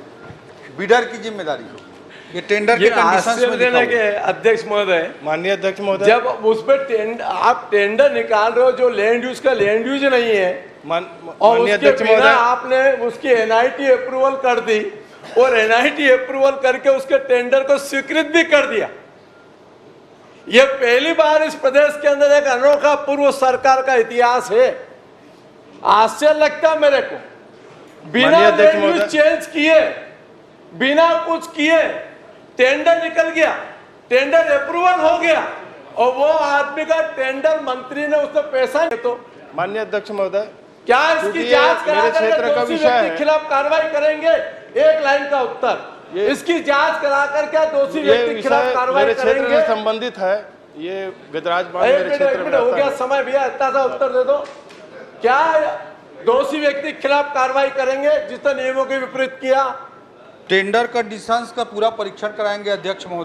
बिडर की जिम्मेदारी हो। ये टेंडर के कंडीशंस में लिखा हुआ है। अध्यक्ष महोदय, माननीय अध्यक्ष महोदय, जब उस पर आप टेंडर निकाल रहे हो जो लैंड यूज का लैंड यूज नहीं है और उसके बिना आपने उसकी एनआईटी अप्रूवल कर दी और एनआईटी अप्रूवल करके उसके टेंडर को स्वीकृत भी कर दिया। यह पहली बार इस प्रदेश के अंदर एक अनोखा पूर्व सरकार का इतिहास है। आश्चर्य लगता मेरे को, बिना लैंड यूज चेंज किए, बिना कुछ किए टेंडर निकल गया, टेंडर अप्रूवल हो गया और वो आदमी का टेंडर मंत्री ने उसको पैसा नहीं। तो माननीय अध्यक्ष महोदय, क्या इसकी जांच करा करके दोषी व्यक्ति के खिलाफ कार्रवाई करेंगे? एक लाइन का उत्तर, इसकी जांच करा कर क्या दोषी व्यक्ति के खिलाफ कार्रवाई करेंगे? संबंधित है ये गजराज हो गया समय भैया, इतना सा उत्तर दे दो। क्या दोषी व्यक्ति के खिलाफ कार्रवाई करेंगे जिसने नियमों के विपरीत किया? टेंडर कंडीशंस का पूरा परीक्षण कराएंगे अध्यक्ष महोदय।